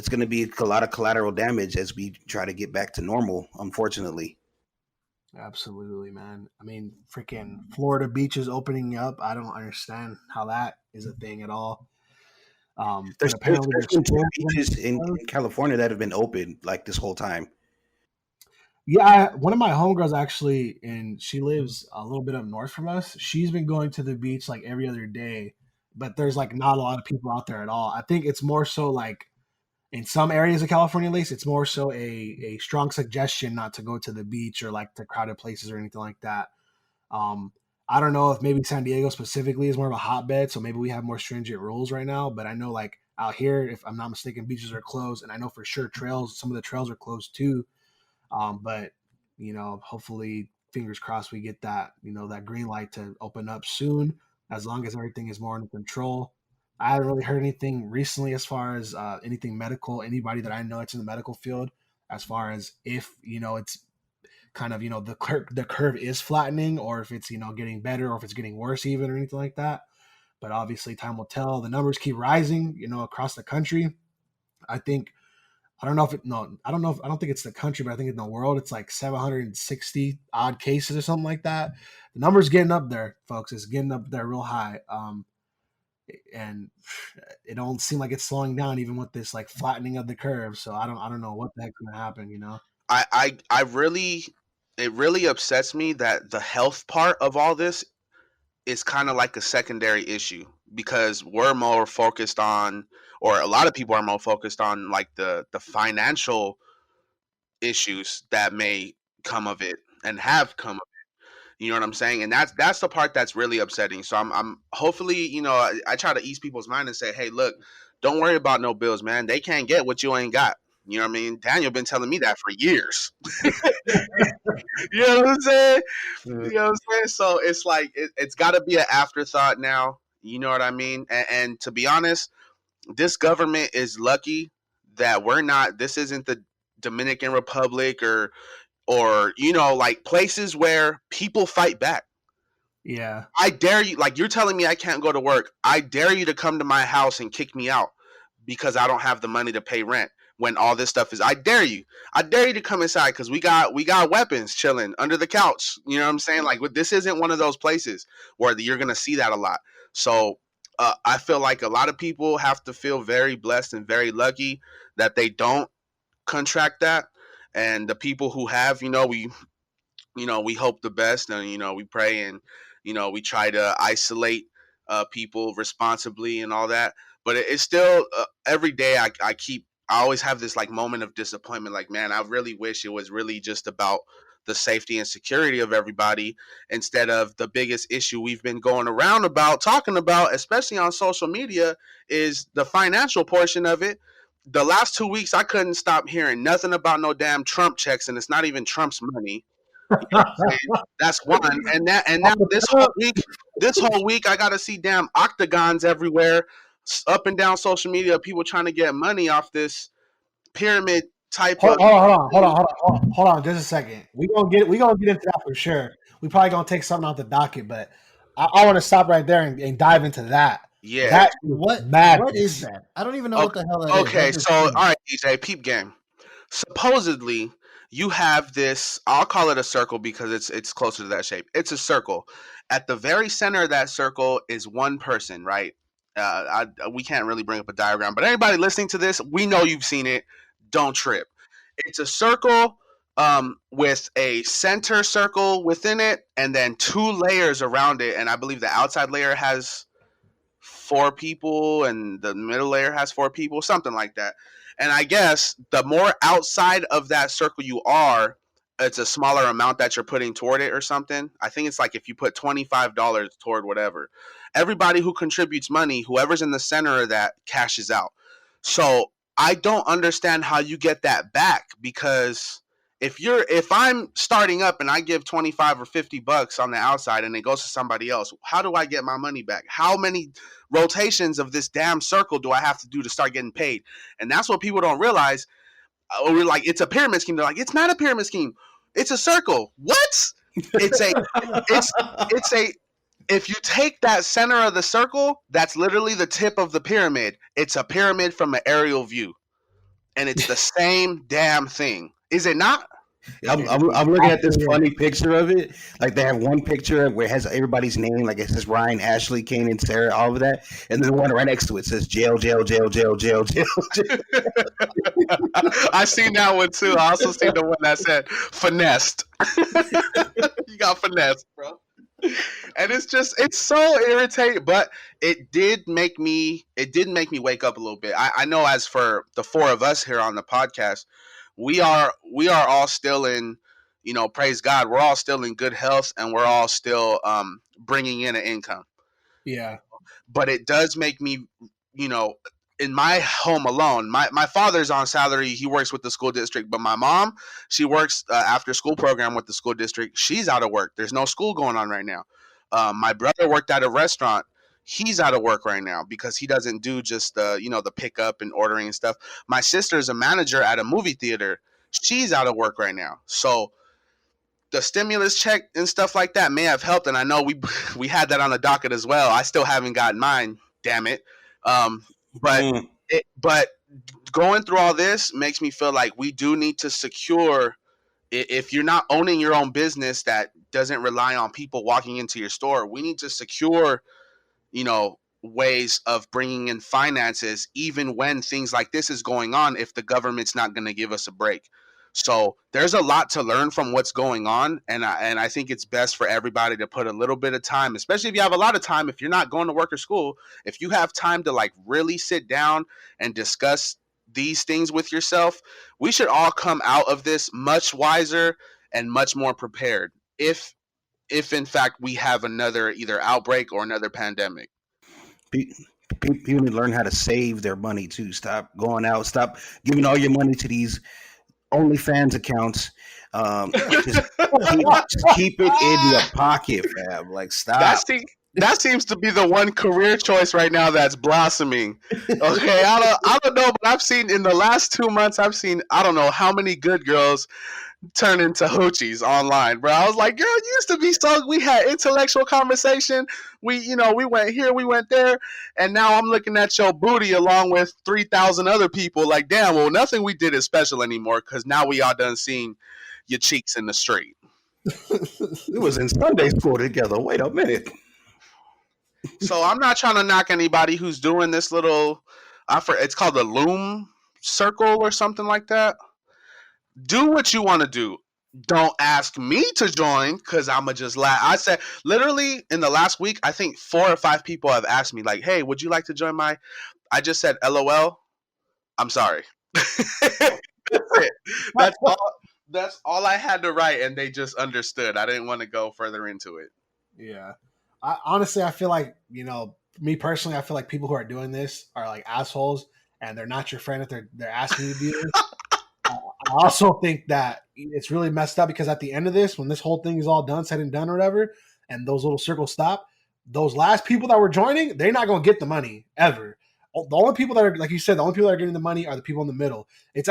going to be a lot of collateral damage as we try to get back to normal, unfortunately. Absolutely, man. I mean, freaking Florida beaches opening up. I don't understand how that is a thing at all. There's been two beaches in California that have been open like this whole time. Yeah, one of my homegirls actually, and she lives a little bit up north from us. She's been going to the beach like every other day, but there's like not a lot of people out there at all. I think it's more so like in some areas of California, at least, it's more so a strong suggestion not to go to the beach or like the crowded places or anything like that. I don't know if maybe San Diego specifically is more of a hotbed, so maybe we have more stringent rules right now. But I know like out here, if I'm not mistaken, beaches are closed, and I know for sure some of the trails are closed too. But hopefully fingers crossed we get that, that green light to open up soon, as long as everything is more under control. I haven't really heard anything recently as far as anything medical, anybody that I know that's in the medical field, as far as if, it's kind of, the curve is flattening, or if it's, getting better, or if it's getting worse even, or anything like that. But obviously time will tell. The numbers keep rising, across the country. I think, I don't know if it, no, I don't know if, I don't think it's the country, but I think in the world, it's like 760 odd cases or something like that. The number's getting up there, folks. It's getting up there real high. And it don't seem like it's slowing down even with this like flattening of the curve. So I don't know what the heck's going to happen. I really, it really upsets me that the health part of all this is kind of like a secondary issue, because we're more focused on, or a lot of people are more focused on, like the financial issues that may come of it and have come of it. You know what I'm saying? And that's the part that's really upsetting. So I'm hopefully, I try to ease people's mind and say, hey, look, don't worry about no bills, man. They can't get what you ain't got. You know what I mean? Daniel been telling me that for years. You know what I'm saying? You know what I'm saying? So it's like it's got to be an afterthought now. You know what I mean? And to be honest, this government is lucky that we're not. This isn't the Dominican Republic or like places where people fight back. Yeah. I dare you. Like, you're telling me I can't go to work. I dare you to come to my house and kick me out because I don't have the money to pay rent. When all this stuff is, I dare you. I dare you to come inside, because we got weapons chilling under the couch. You know what I'm saying? Like, this isn't one of those places where you're gonna see that a lot. So I feel like a lot of people have to feel very blessed and very lucky that they don't contract that. And the people who have, we hope the best, and we pray, and we try to isolate people responsibly and all that. But it's still every day I always have this like moment of disappointment. Like, man, I really wish it was really just about the safety and security of everybody, instead of the biggest issue we've been going around about talking about, especially on social media, is the financial portion of it. The last 2 weeks, I couldn't stop hearing nothing about no damn Trump checks, and it's not even Trump's money. You know what I'm saying? That's one. And now this whole week, I got to see damn octagons everywhere, up and down social media, people trying to get money off this pyramid type Hold, of. hold on, just a second. We gonna get into that for sure. We probably gonna take something off the docket, but I want to stop right there and dive into that. Yeah. That What madness. is that? I don't even know what the hell that is. Okay, That's just so all strange. right, DJ, peep game. Supposedly, you have this. I'll call it a circle because it's closer to that shape. It's a circle. At the very center of that circle is one person, right? We can't really bring up a diagram, but anybody listening to this, we know you've seen it. Don't trip. It's a circle with a center circle within it, and then two layers around it. And I believe the outside layer has 4 people and the middle layer has 4 people, something like that. And I guess the more outside of that circle you are, it's a smaller amount that you're putting toward it or something. I think it's like if you put $25 toward whatever, everybody who contributes money, whoever's in the center of that, cashes out. So I don't understand how you get that back, because if I'm starting up and I give 25 or $50 on the outside and it goes to somebody else, how do I get my money back? How many rotations of this damn circle do I have to do to start getting paid? And that's what people don't realize. We're like, it's a pyramid scheme. They're like, it's not a pyramid scheme. It's a circle. What? It's a it's a if you take that center of the circle, that's literally the tip of the pyramid. It's a pyramid from an aerial view. And it's the same damn thing. Is it not? I'm looking at this funny picture of it. Like, they have one picture where it has everybody's name, like it says Ryan, Ashley, Kane, and Sarah, all of that, and then the one right next to it says jail, jail, jail, jail, jail, jail. I seen that one too. I also seen the one that said finessed. You got finessed, bro. And it's so irritating, but it did make me wake up a little bit. I know, as for the four of us here on the podcast, we are all still in, praise God, we're all still in good health, and we're all still bringing in an income. Yeah. But it does make me, in my home alone, my father's on salary. He works with the school district, but my mom, she works after school program with the school district. She's out of work. There's no school going on right now. My brother worked at a restaurant. He's out of work right now because he doesn't do just the pickup and ordering and stuff. My sister's a manager at a movie theater. She's out of work right now. So the stimulus check and stuff like that may have helped, and I know we had that on the docket as well. I still haven't gotten mine. Damn it. But going through all this makes me feel like we do need to secure. If you're not owning your own business that doesn't rely on people walking into your store, we need to secure, ways of bringing in finances, even when things like this is going on, if the government's not going to give us a break. So there's a lot to learn from what's going on, and I think it's best for everybody to put a little bit of time, especially if you have a lot of time. If you're not going to work or school, if you have time to like really sit down and discuss these things with yourself, we should all come out of this much wiser and much more prepared. If in fact we have another either outbreak or another pandemic. People need to learn how to save their money too. Stop going out. Stop giving all your money to these Onlyfans accounts. Just keep it in your pocket, fam. Like, stop. That seems to be the one career choice right now that's blossoming. Okay, I don't know, but I've seen in the last 2 months, I don't know how many good girls turn into hoochies online, bro. I was like, girl, you used to be so, we had intellectual conversation. We went here, we went there, and now I'm looking at your booty along with 3,000 other people. Like, damn, well, nothing we did is special anymore because now we all done seen your cheeks in the street. We was in Sunday school together. Wait a minute. So I'm not trying to knock anybody who's doing this little, it's called the Loom circle or something like that. Do what you want to do. Don't ask me to join because I'm going to just laugh. I said, literally in the last week, I think 4 or 5 people have asked me like, hey, would you like to join I just said, LOL. I'm sorry. That's it. That's all I had to write, and they just understood. I didn't want to go further into it. Yeah. Honestly, I feel like, me personally, I feel like people who are doing this are like assholes, and they're not your friend if they're asking you to do this. I also think that it's really messed up because at the end of this, when this whole thing is all done, said and done or whatever, and those little circles stop, those last people that were joining, they're not going to get the money ever. The only people that are, like you said, the only people that are getting the money are the people in the middle. It's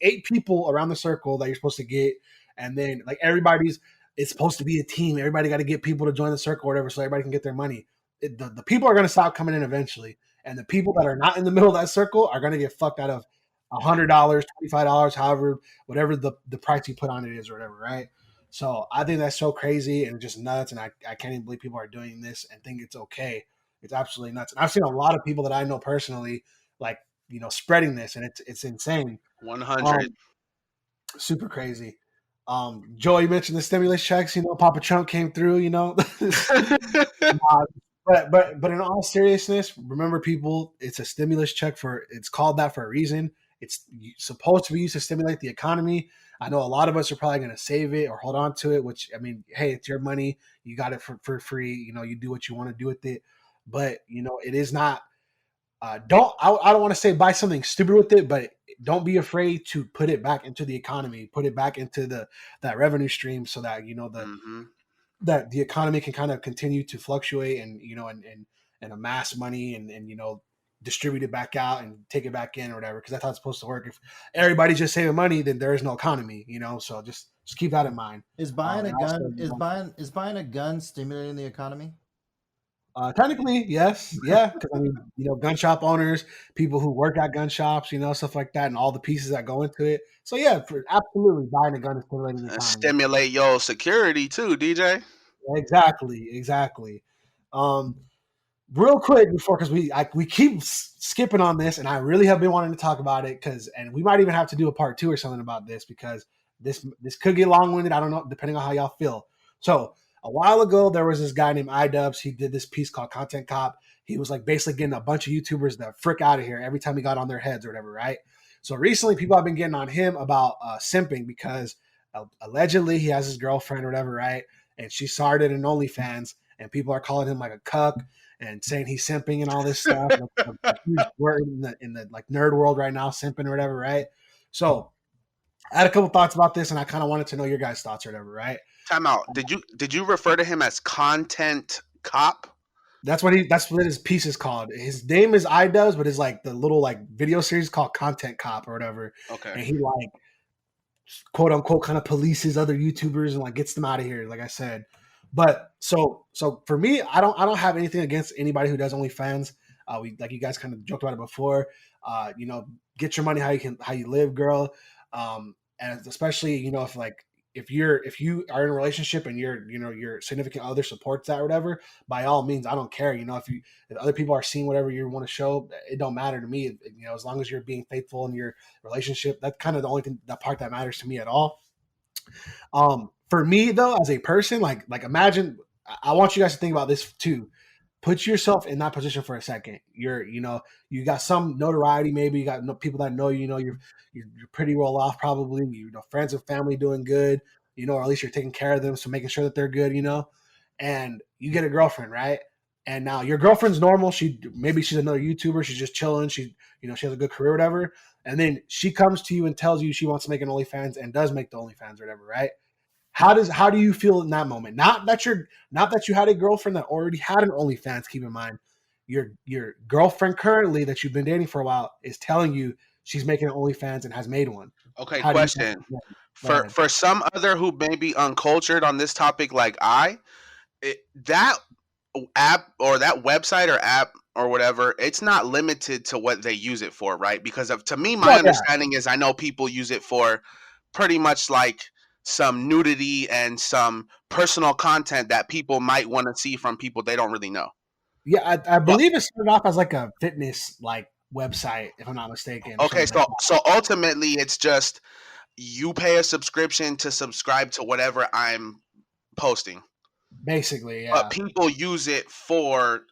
8 people around the circle that you're supposed to get. And then like it's supposed to be a team. Everybody got to get people to join the circle or whatever so everybody can get their money. The people are going to stop coming in eventually. And the people that are not in the middle of that circle are going to get fucked out of $100, $25, however, whatever the price you put on it is or whatever, right? So I think that's so crazy and just nuts. And I can't even believe people are doing this and think it's okay. It's absolutely nuts. And I've seen a lot of people that I know personally, like, spreading this, and it's insane. 100. Super crazy. Joe, you mentioned the stimulus checks, Papa Trump came through, But in all seriousness, remember, people, it's a stimulus check it's called that for a reason. It's supposed to be used to stimulate the economy. I know a lot of us are probably going to save it or hold on to it, which, I mean, hey, it's your money. You got it for free. You do what you want to do with it. But, it is not, I don't want to say buy something stupid with it, but don't be afraid to put it back into the economy, put it back into that revenue stream so that, that the economy can kind of continue to fluctuate and, and amass money and distribute it back out and take it back in or whatever. Cause that's how it's supposed to work. If everybody's just saving money, then there is no economy, so just keep that in mind. Is buying a gun, is buying a gun stimulating the economy? Technically, yes. Yeah. Cause I mean, gun shop owners, people who work at gun shops, stuff like that and all the pieces that go into it. So yeah, absolutely buying a gun is stimulating the economy. Stimulate your security too, DJ. Exactly. Real quick because we keep skipping on this, and I really have been wanting to talk about it and we might even have to do a part 2 or something about this because this could get long-winded. I don't know, depending on how y'all feel. So a while ago, there was this guy named iDubbbz. He did this piece called Content Cop. He was like basically getting a bunch of YouTubers the frick out of here every time he got on their heads or whatever, right? So recently, people have been getting on him about simping because allegedly he has his girlfriend or whatever, right? And she started an OnlyFans, and people are calling him like a cuck and saying he's simping and all this stuff. The huge word in the like nerd world right now, simping or whatever, right? So I had a couple thoughts about this, and I kind of wanted to know your guys' thoughts or whatever, right? Time out. Did you refer to him as content cop? That's what his piece is called. His name is iDubbbz, but it's like the little like video series called Content Cop or whatever. Okay. And he like quote unquote kind of polices other YouTubers and like gets them out of here, like I said. But so for me, I don't have anything against anybody who does OnlyFans. We like you guys kind of joked about it before. Get your money how you live, girl. And especially if you are in a relationship and your significant other supports that or whatever, by all means, I don't care. If other people are seeing whatever you want to show, it don't matter to me. As long as you're being faithful in your relationship, that's kind of the only thing, that part that matters to me at all. For me though, as a person, like imagine, I want you guys to think about this too. Put yourself in that position for a second. You got some notoriety, maybe you got people that know you're pretty well off, probably. Friends and family doing good, or at least you're taking care of them, so making sure that they're good, and you get a girlfriend, right? And now your girlfriend's normal. Maybe she's another YouTuber. She's just chilling. She has a good career, whatever. And then she comes to you and tells you she wants to make an OnlyFans and does make the OnlyFans or whatever, right? How do you feel in that moment? Not that you had a girlfriend that already had an OnlyFans. Keep in mind, your girlfriend currently that you've been dating for a while is telling you she's making an OnlyFans and has made one. Okay, question. For some other who may be uncultured on this topic, like that app or that website or app or whatever, it's not limited to what they use it for, right? Because to me, my understanding is I know people use it for pretty much like some nudity and some personal content that people might want to see from people they don't really know. Yeah, I believe it started off as like a fitness like website, if I'm not mistaken. Okay, so ultimately it's just you pay a subscription to subscribe to whatever I'm posting. Basically, yeah. But people use it for,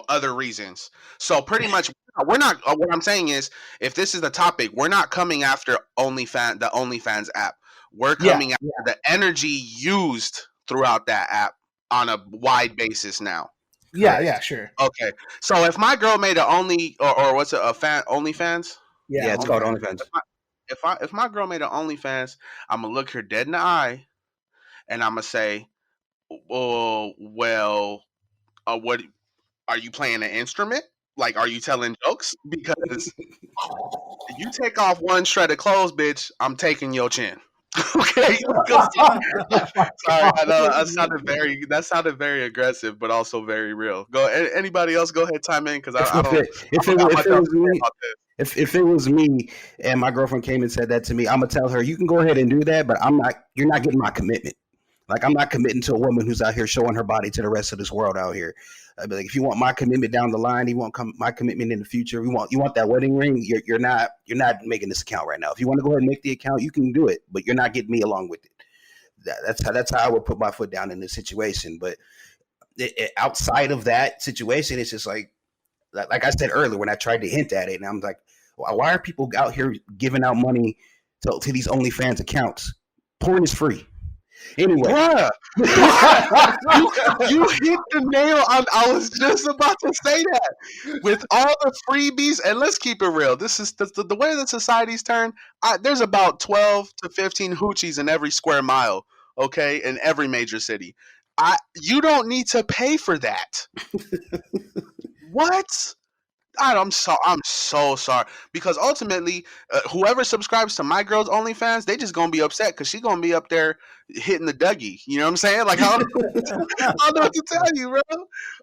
other reasons. So pretty much we're not, what I'm saying is, if this is the topic, we're not coming after the OnlyFans app. We're coming after the energy used throughout that app on a wide basis now. Yeah, sure. Okay. So if my girl made an OnlyFans? Yeah, it's called OnlyFans. If my girl made an OnlyFans, I'm gonna look her dead in the eye and I'm gonna say, "Oh, well, what are you playing an instrument? Like, are you telling jokes? Because you take off one shred of clothes, bitch, I'm taking your chin." Okay. Sorry, I know that sounded very aggressive, but also very real. Go. Anybody else? Go ahead, time in, because I don't. If it was me and my girlfriend came and said that to me, I'm gonna tell her, you can go ahead and do that, but you're not getting my commitment. Like, I'm not committing to a woman who's out here showing her body to the rest of this world out here. I'd be like, if you want my commitment down the line, you want my commitment in the future, you want that wedding ring, you're not making this account right now. If you want to go ahead and make the account, you can do it, but you're not getting me along with it. That's how I would put my foot down in this situation. But outside of that situation, it's just like I said earlier when I tried to hint at it, and I'm like, why are people out here giving out money to these OnlyFans accounts? Porn is free. Anyway, you hit the nail on. I was just about to say that. With all the freebies, and let's keep it real. This is the way that society's turned. There's about 12 to 15 hoochies in every square mile. Okay, in every major city. You don't need to pay for that. What? I'm so sorry, because ultimately, whoever subscribes to my girl's OnlyFans, they just gonna be upset because she's gonna be up there hitting the Dougie. You know what I'm saying? Like, I don't know what to tell you, bro.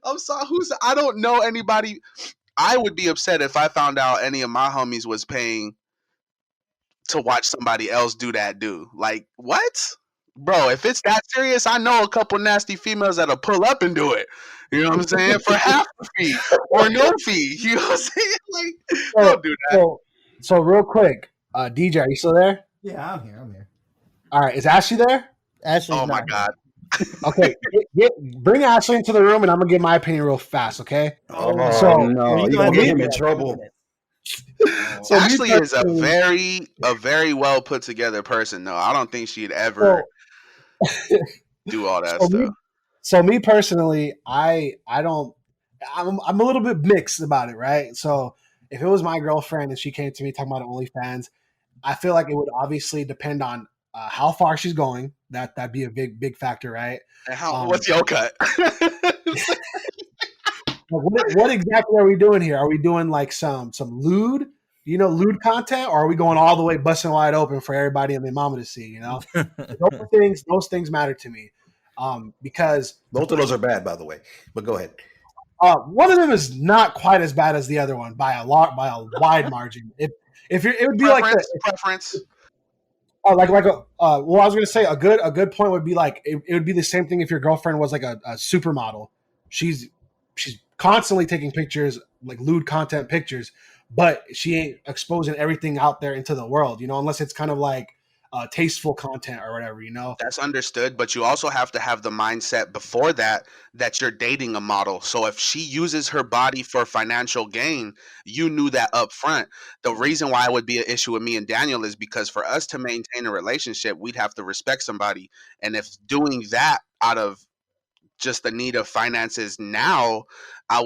I'm sorry. I don't know anybody. I would be upset if I found out any of my homies was paying to watch somebody else do that. Like, what? Bro, if it's that serious, I know a couple nasty females that'll pull up and do it. You know what I'm saying? For half the fee or no fee. You know what I'm saying? Like, don't do that. So real quick, DJ, are you still there? Yeah, I'm here. All right, is Ashley there? Ashley's my God. Okay, bring Ashley into the room, and I'm gonna give my opinion real fast. Okay? No, you're gonna get him in trouble. So Ashley is a very well put together person. No, I don't think she'd ever do all that stuff. So me personally, I'm a little bit mixed about it, right? So if it was my girlfriend and she came to me talking about OnlyFans, I feel like it would obviously depend on how far she's going. That'd be a big factor, right? And how? Um, What's your cut? what exactly are we doing here? Are we doing like some lewd, lewd content, or are we going all the way busting wide open for everybody and their mama to see? Those things matter to me, because Both of those are bad, by the way. But go ahead. one of them is not quite as bad as the other one by a wide margin. If you're, it would be preference. I was gonna say a good point would be like it would be the same thing if your girlfriend was like a supermodel. She's constantly taking pictures, like lewd content pictures, but she ain't exposing everything out there into the world, unless it's kind of like tasteful content or whatever, That's understood, but you also have to have the mindset before that you're dating a model. So if she uses her body for financial gain, you knew that up front. The reason why it would be an issue with me and Daniel is because for us to maintain a relationship, we'd have to respect somebody. And if doing that out of just the need of finances now, I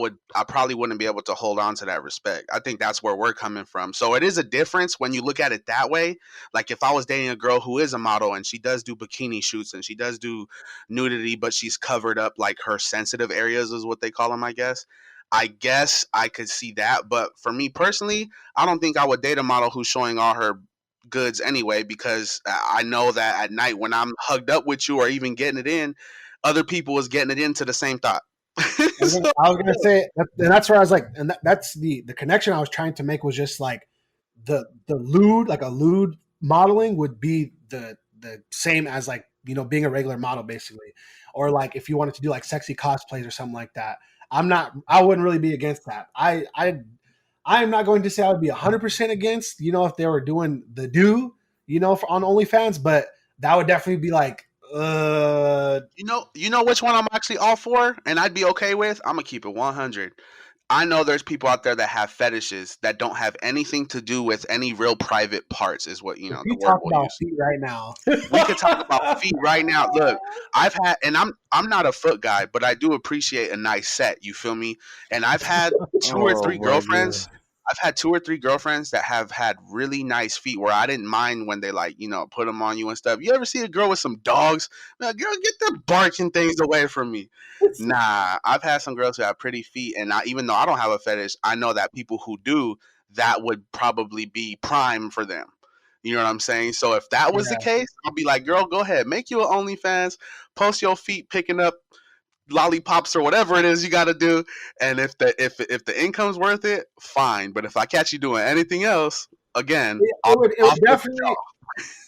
probably wouldn't be able to hold on to that respect. I think that's where we're coming from. So it is a difference when you look at it that way. Like if I was dating a girl who is a model and she does do bikini shoots and she does do nudity, but she's covered up like her sensitive areas is what they call them, I guess. I guess I could see that, but for me personally, I don't think I would date a model who's showing all her goods anyway, because I know that at night when I'm hugged up with you or even getting it in, other people is getting it into the same thought. I was gonna say, and that's where I was like, and that's the connection I was trying to make was just like the lewd, like a lewd modeling would be the same as like being a regular model basically, or like if you wanted to do like sexy cosplays or something like that. I wouldn't really be against that. I'm not going to say I would be 100% against, if they were doing the on OnlyFans, but that would definitely be like, you know which one I'm actually all for, and I'd be okay with. I'm gonna keep it 100. I know there's people out there that have fetishes that don't have anything to do with any real private parts, is what the word talk we'll about use. feet right now. We could talk about feet right now. Look, I've had, and I'm not a foot guy, but I do appreciate a nice set. You feel me? And I've had two or three girlfriends. I've had 2 or 3 girlfriends that have had really nice feet where I didn't mind when they put them on you and stuff. You ever see a girl with some dogs? Girl, get the barking things away from me. Nah, I've had some girls who have pretty feet, and even though I don't have a fetish, I know that people who do, that would probably be prime for them. You know what I'm saying? So if that was the case, I'll be like, girl, go ahead, make you an OnlyFans, post your feet picking up lollipops or whatever it is you got to do, and if the income's worth it, fine. But if I catch you doing anything else, again, it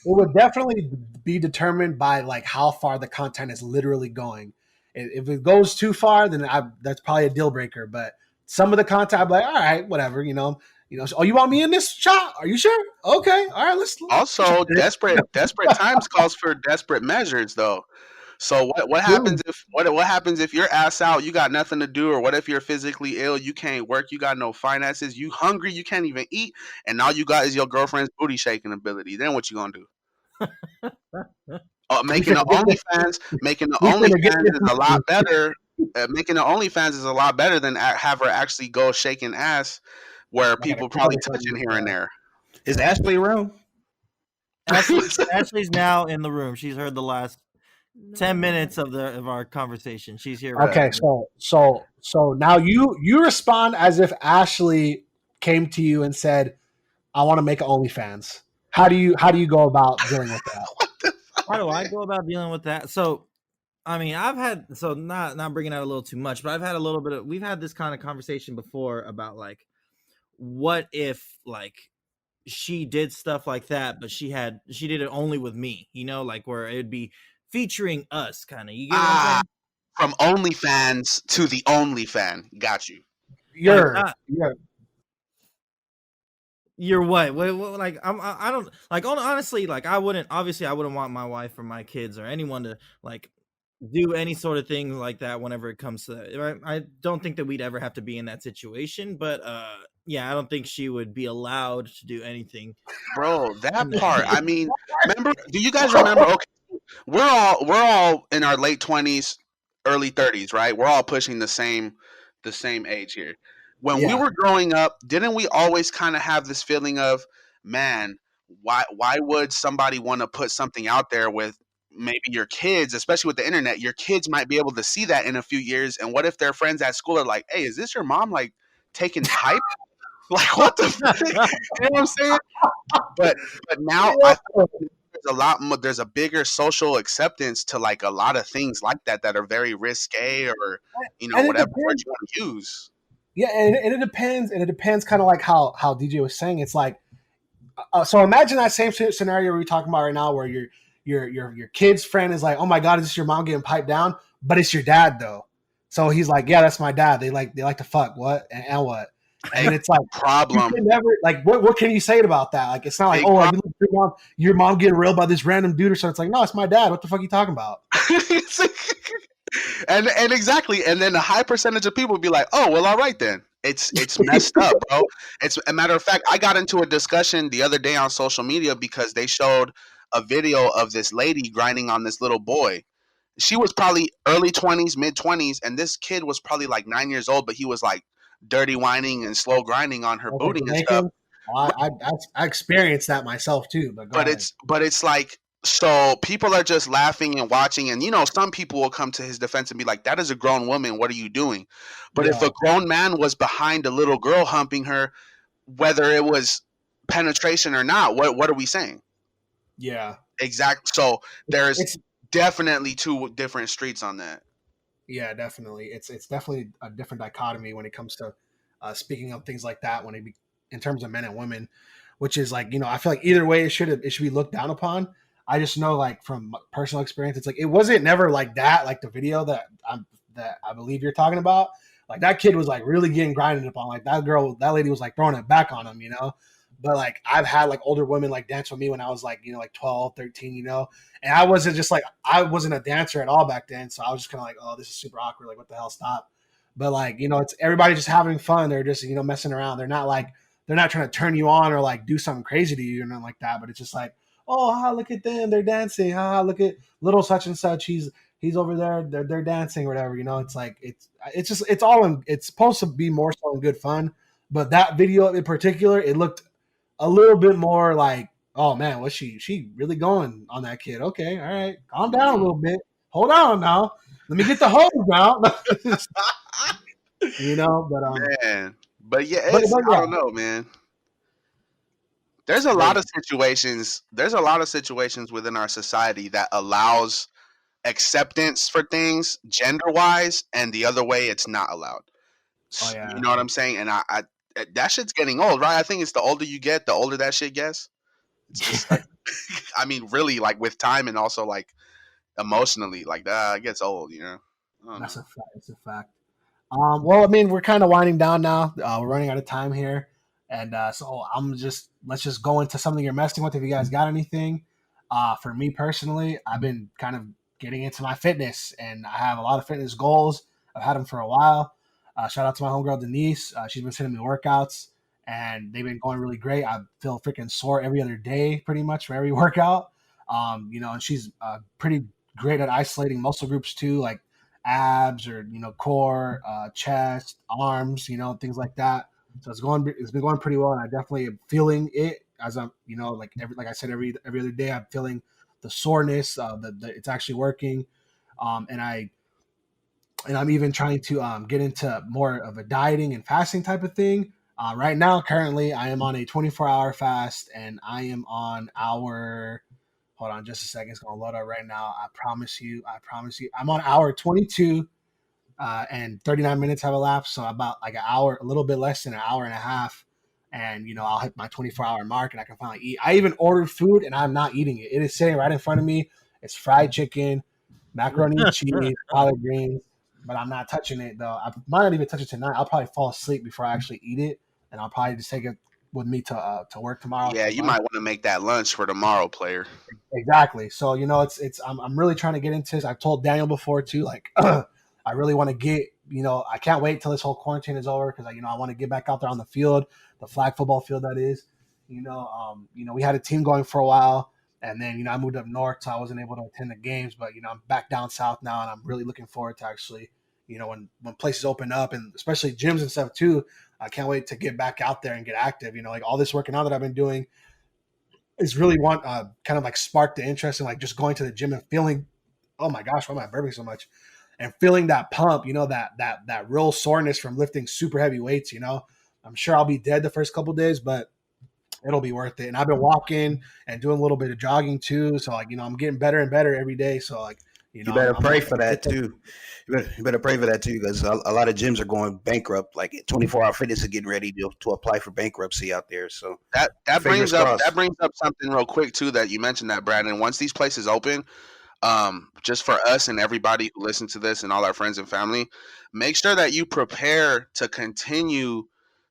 would definitely be determined by like how far the content is literally going. If it goes too far, then that's probably a deal breaker. But some of the content, I'm like, all right, whatever, Oh, you want me in this shot? Are you sure? Okay, all right, let's. Also, desperate times calls for desperate measures, though. So what happens if what happens if you're ass out, you got nothing to do, or what if you're physically ill, you can't work, you got no finances, you hungry, you can't even eat, and all you got is your girlfriend's booty shaking ability? Then what you gonna do? Making the OnlyFans is a lot better. Making the OnlyFans is a lot better than have her actually go shaking ass, where people probably touching here and there. Is Ashley around? Ashley's now in the room. She's heard the last 10 minutes of our conversation. She's here. Okay, so now you respond as if Ashley came to you and said, "I want to make an OnlyFans." How do you go about dealing with that? How do I go about dealing with that? So, I mean, I've had not bringing out a little too much, but I've had a little bit of. We've had this kind of conversation before about like, what if like she did stuff like that, but she did it only with me, like where it'd be featuring us, kind of. You get what I'm saying? From OnlyFans to the OnlyFan. Got you. You're what? Like I don't like honestly, like I wouldn't want my wife or my kids or anyone to like do any sort of thing like that whenever it comes to that. Right? I don't think that we'd ever have to be in that situation, but yeah, I don't think she would be allowed to do anything. Bro, that part. I mean, do you guys remember? Okay, we're all in our late 20s. early 30s, right? We're all pushing the same age here. When we Yeah. were growing up, didn't we always kind of have this feeling of, man, why would somebody want to put something out there with maybe your kids, especially with the internet? Your kids might be able to see that in a few years, and what if their friends at school are like, "Hey, is this your mom like taking type?" Like, what the fuck? You know what I'm saying? But now I feel like there's a lot more, there's a bigger social acceptance to like a lot of things like that that are very risque, or And it whatever word depends. you want to use. Yeah, and it depends kind of like how DJ was saying. It's like so imagine that same scenario we're talking about right now, where your kid's friend is like, "Oh my god, is this your mom getting piped down?" But it's your dad though. So he's like, "Yeah, that's my dad. They like to fuck what and what." And Hey, then it's like you problem. can never like what can you say about that? Like it's not like, Big oh, like problem. your mom getting railed by this random dude or something. It's like, no, it's my dad. What the fuck are you talking about? And exactly, and then a high percentage of people be like, "Oh, well, all right then." It's messed up, bro. It's a matter of fact. I got into a discussion the other day on social media because they showed a video of this lady grinding on this little boy. She was probably early 20s, mid 20s, and this kid was probably like 9 years old, but he was like dirty whining and slow grinding on her Okay, booty and stuff. Jamaican. I experienced that myself too. But go But ahead. it's like, so people are just laughing and watching, and some people will come to his defense and be like, "That is a grown woman. What are you doing?" But if Yeah, a grown man was behind a little girl humping her, whether it was penetration or not, what are we saying? yeah. Exact. So there's It's definitely two different streets on that. Yeah, definitely. It's definitely a different dichotomy when it comes to speaking of things like that in terms of men and women, which is like I feel like either way it should be looked down upon. I just know like from personal experience, it's like it wasn't never like that. Like the video that I believe you're talking about, like that kid was like really getting grinded upon. Like that lady was like throwing it back on him. But like I've had like older women like dance with me when I was like like 12, 13. And I wasn't just like I wasn't a dancer at all back then, so I was just kind of like, oh, this is super awkward. Like, what the hell? Stop. But like, it's everybody just having fun. They're just messing around. They're not trying to turn you on or like do something crazy to you or nothing like that. But it's just like, oh, look at them, they're dancing. Look at little such and such. He's over there. They're dancing or whatever. It's like it's supposed to be more so in good fun. But that video in particular, it looked a little bit more like, oh man, was she really going on that kid? Okay, all right, calm down a little bit. Hold on now. Let me get the hose now. But Man, but yeah, but I yeah, don't know, man. There's a but lot yeah, of situations. There's a lot of situations within our society that allows acceptance for things gender wise, and the other way it's not allowed. oh You yeah, know what I'm saying? And I that shit's getting old, right? I think it's the older you get, the older that shit gets. It's like, I mean, really, like with time and also like emotionally, like that, it gets old. I don't that's know. a fact. It's a fact. Well, I mean, we're kind of winding down now. We're running out of time here, and so let's just go into something you're messing with. If you guys got anything, for me personally, I've been kind of getting into my fitness, and I have a lot of fitness goals. I've had them for a while. Shout out to my homegirl Denise. She's been sending me workouts, and they've been going really great. I feel freaking sore every other day, pretty much for every workout. And she's pretty great at isolating muscle groups too, like abs or core, chest, arms, things like that. So it's been going pretty well, and I definitely am feeling it as I'm like I said, every other day I'm feeling the soreness. It's actually working, and I'm even trying to get into more of a dieting and fasting type of thing. Right now, currently, I am on a 24-hour fast, and I am on hour. Hold on, just a second. It's gonna load up right now. I promise you. I'm on hour 22, and 39 minutes have elapsed. So about like an hour, a little bit less than an hour and a half, and I'll hit my 24-hour mark, and I can finally eat. I even ordered food, and I'm not eating it. It is sitting right in front of me. It's fried chicken, macaroni and cheese, collard greens, but I'm not touching it though. I might not even touch it tonight. I'll probably fall asleep before I actually eat it, and I'll probably just take it with me to work tomorrow Yeah, for you lunch. might want to make that lunch for tomorrow, player. Exactly. So I'm really trying to get into this. I've told Daniel before too. Like, I really want to get. I can't wait till this whole quarantine is over because I want to get back out there on the field, the flag football field that is. We had a team going for a while, And then, I moved up north, so I wasn't able to attend the games. But, I'm back down south now, and I'm really looking forward to actually, when places open up, and especially gyms and stuff too. I can't wait to get back out there and get active. Like all this working out that I've been doing is really kind of like sparked the interest in like just going to the gym and feeling, oh my gosh, why am I burping so much? And feeling that pump, that real soreness from lifting super heavy weights. I'm sure I'll be dead the first couple of days, but it'll be worth it. And I've been walking and doing a little bit of jogging too. So like, I'm getting better and better every day. So like, you better pray for that too. You better pray for that too, because a lot of gyms are going bankrupt. Like 24 Hour Fitness is getting ready to apply for bankruptcy out there. So that brings up something real quick too that you mentioned that, Brandon. Once these places open, just for us and everybody who listens to this and all our friends and family, make sure that you prepare to continue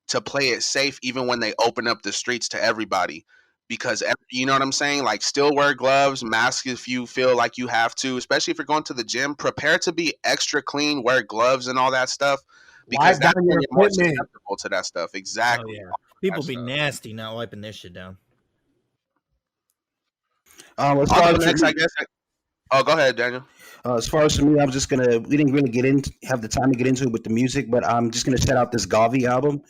to play it safe even when they open up the streets to everybody, because you know what I'm saying, like still wear gloves, mask if you feel like you have to, especially if you're going to the gym. Prepare to be extra clean, wear gloves and all that stuff, because that's when you're more susceptible to that stuff. Exactly. Oh, yeah. People be nasty not wiping this shit down. Go ahead, Daniel. As far as for me, we didn't really have the time to get into it with the music, but I'm just going to shout out this Gavi album.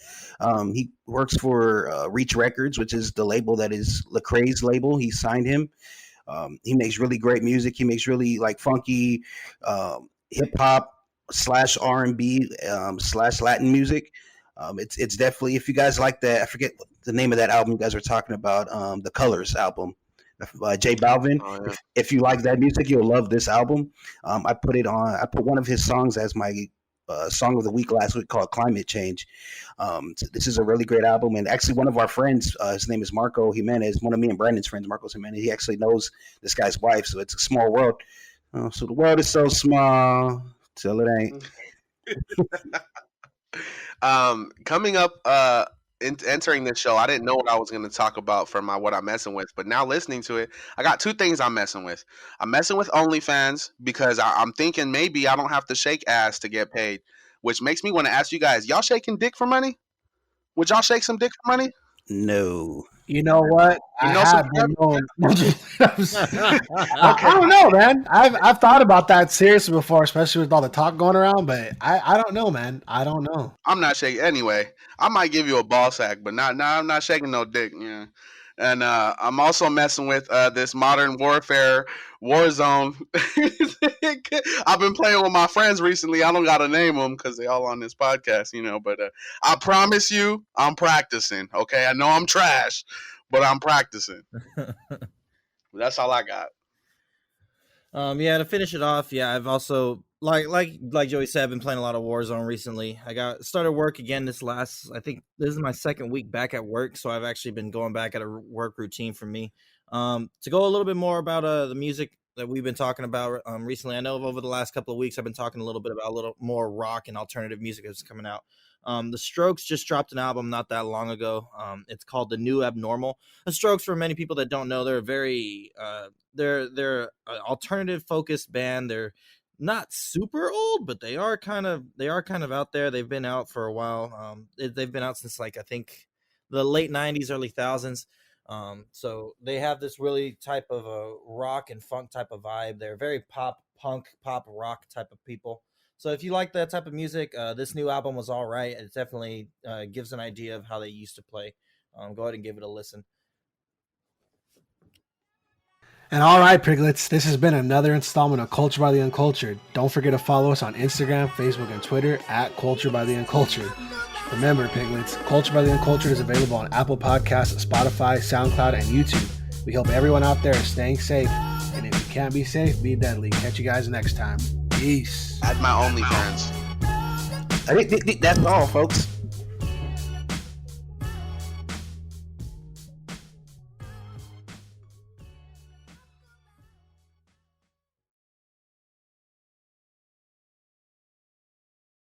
He works for Reach Records, which is the label that is Lecrae's label. He signed him. He makes really great music. He makes really like funky hip hop / R&B / Latin music. It's definitely, if you guys like that, I forget the name of that album you guys are talking about, the Colors album. J Balvin. Oh, yeah. If you like that music, you'll love this album. I put one of his songs as my song of the week last week, called Climate Change. This is a really great album, and actually one of our friends, his name is Marco Jimenez, one of me and Brandon's friends, Marco Jimenez, he actually knows this guy's wife, so it's a small world. So the world is so small till it ain't. Coming up, entering this show, I didn't know what I was going to talk about for what I'm messing with, but now listening to it, I got two things I'm messing with. I'm messing with Onlyfans because I'm thinking maybe I don't have to shake ass to get paid, which makes me want to ask you guys, y'all shaking dick for money? Would y'all shake some dick for money? No. You know what? I don't know, man. I've thought about that seriously before, especially with all the talk going around, but I don't know, man. I don't know. I'm not shaking. Anyway, I might give you a ball sack, but I'm not shaking no dick. Yeah. And I'm also messing with this Modern Warfare Warzone. I've been playing with my friends recently. I don't got to name them because they all on this podcast, but I promise you I'm practicing, okay? I know I'm trash, but I'm practicing. That's all I got. Yeah, to finish it off, I've also like Joey said, I've been playing a lot of Warzone recently. I started work again I think this is my second week back at work, so I've actually been going back at a work routine for me. To go a little bit more about the music that we've been talking about recently, I know over the last couple of weeks I've been talking a little bit about a little more rock and alternative music that's coming out. The Strokes just dropped an album not that long ago. It's called The New Abnormal. The Strokes, for many people that don't know, they're a very they're an alternative focused band. They're not super old, but they are kind of out there. They've been out for a while. They've been out since I think the late 90s, early thousands. So they have this really type of a rock and funk type of vibe. They're very pop rock type of people. So if you like that type of music, this new album was all right. It definitely gives an idea of how they used to play. Go ahead and give it a listen. And all right, Piglets, this has been another installment of Culture by the Uncultured. Don't forget to follow us on Instagram, Facebook, and Twitter at Culture by the Uncultured. Remember, Piglets, Culture by the Uncultured is available on Apple Podcasts, Spotify, SoundCloud, and YouTube. We hope everyone out there is staying safe. And if you can't be safe, be deadly. Catch you guys next time. Peace. Add my OnlyFans. I think that's all, folks.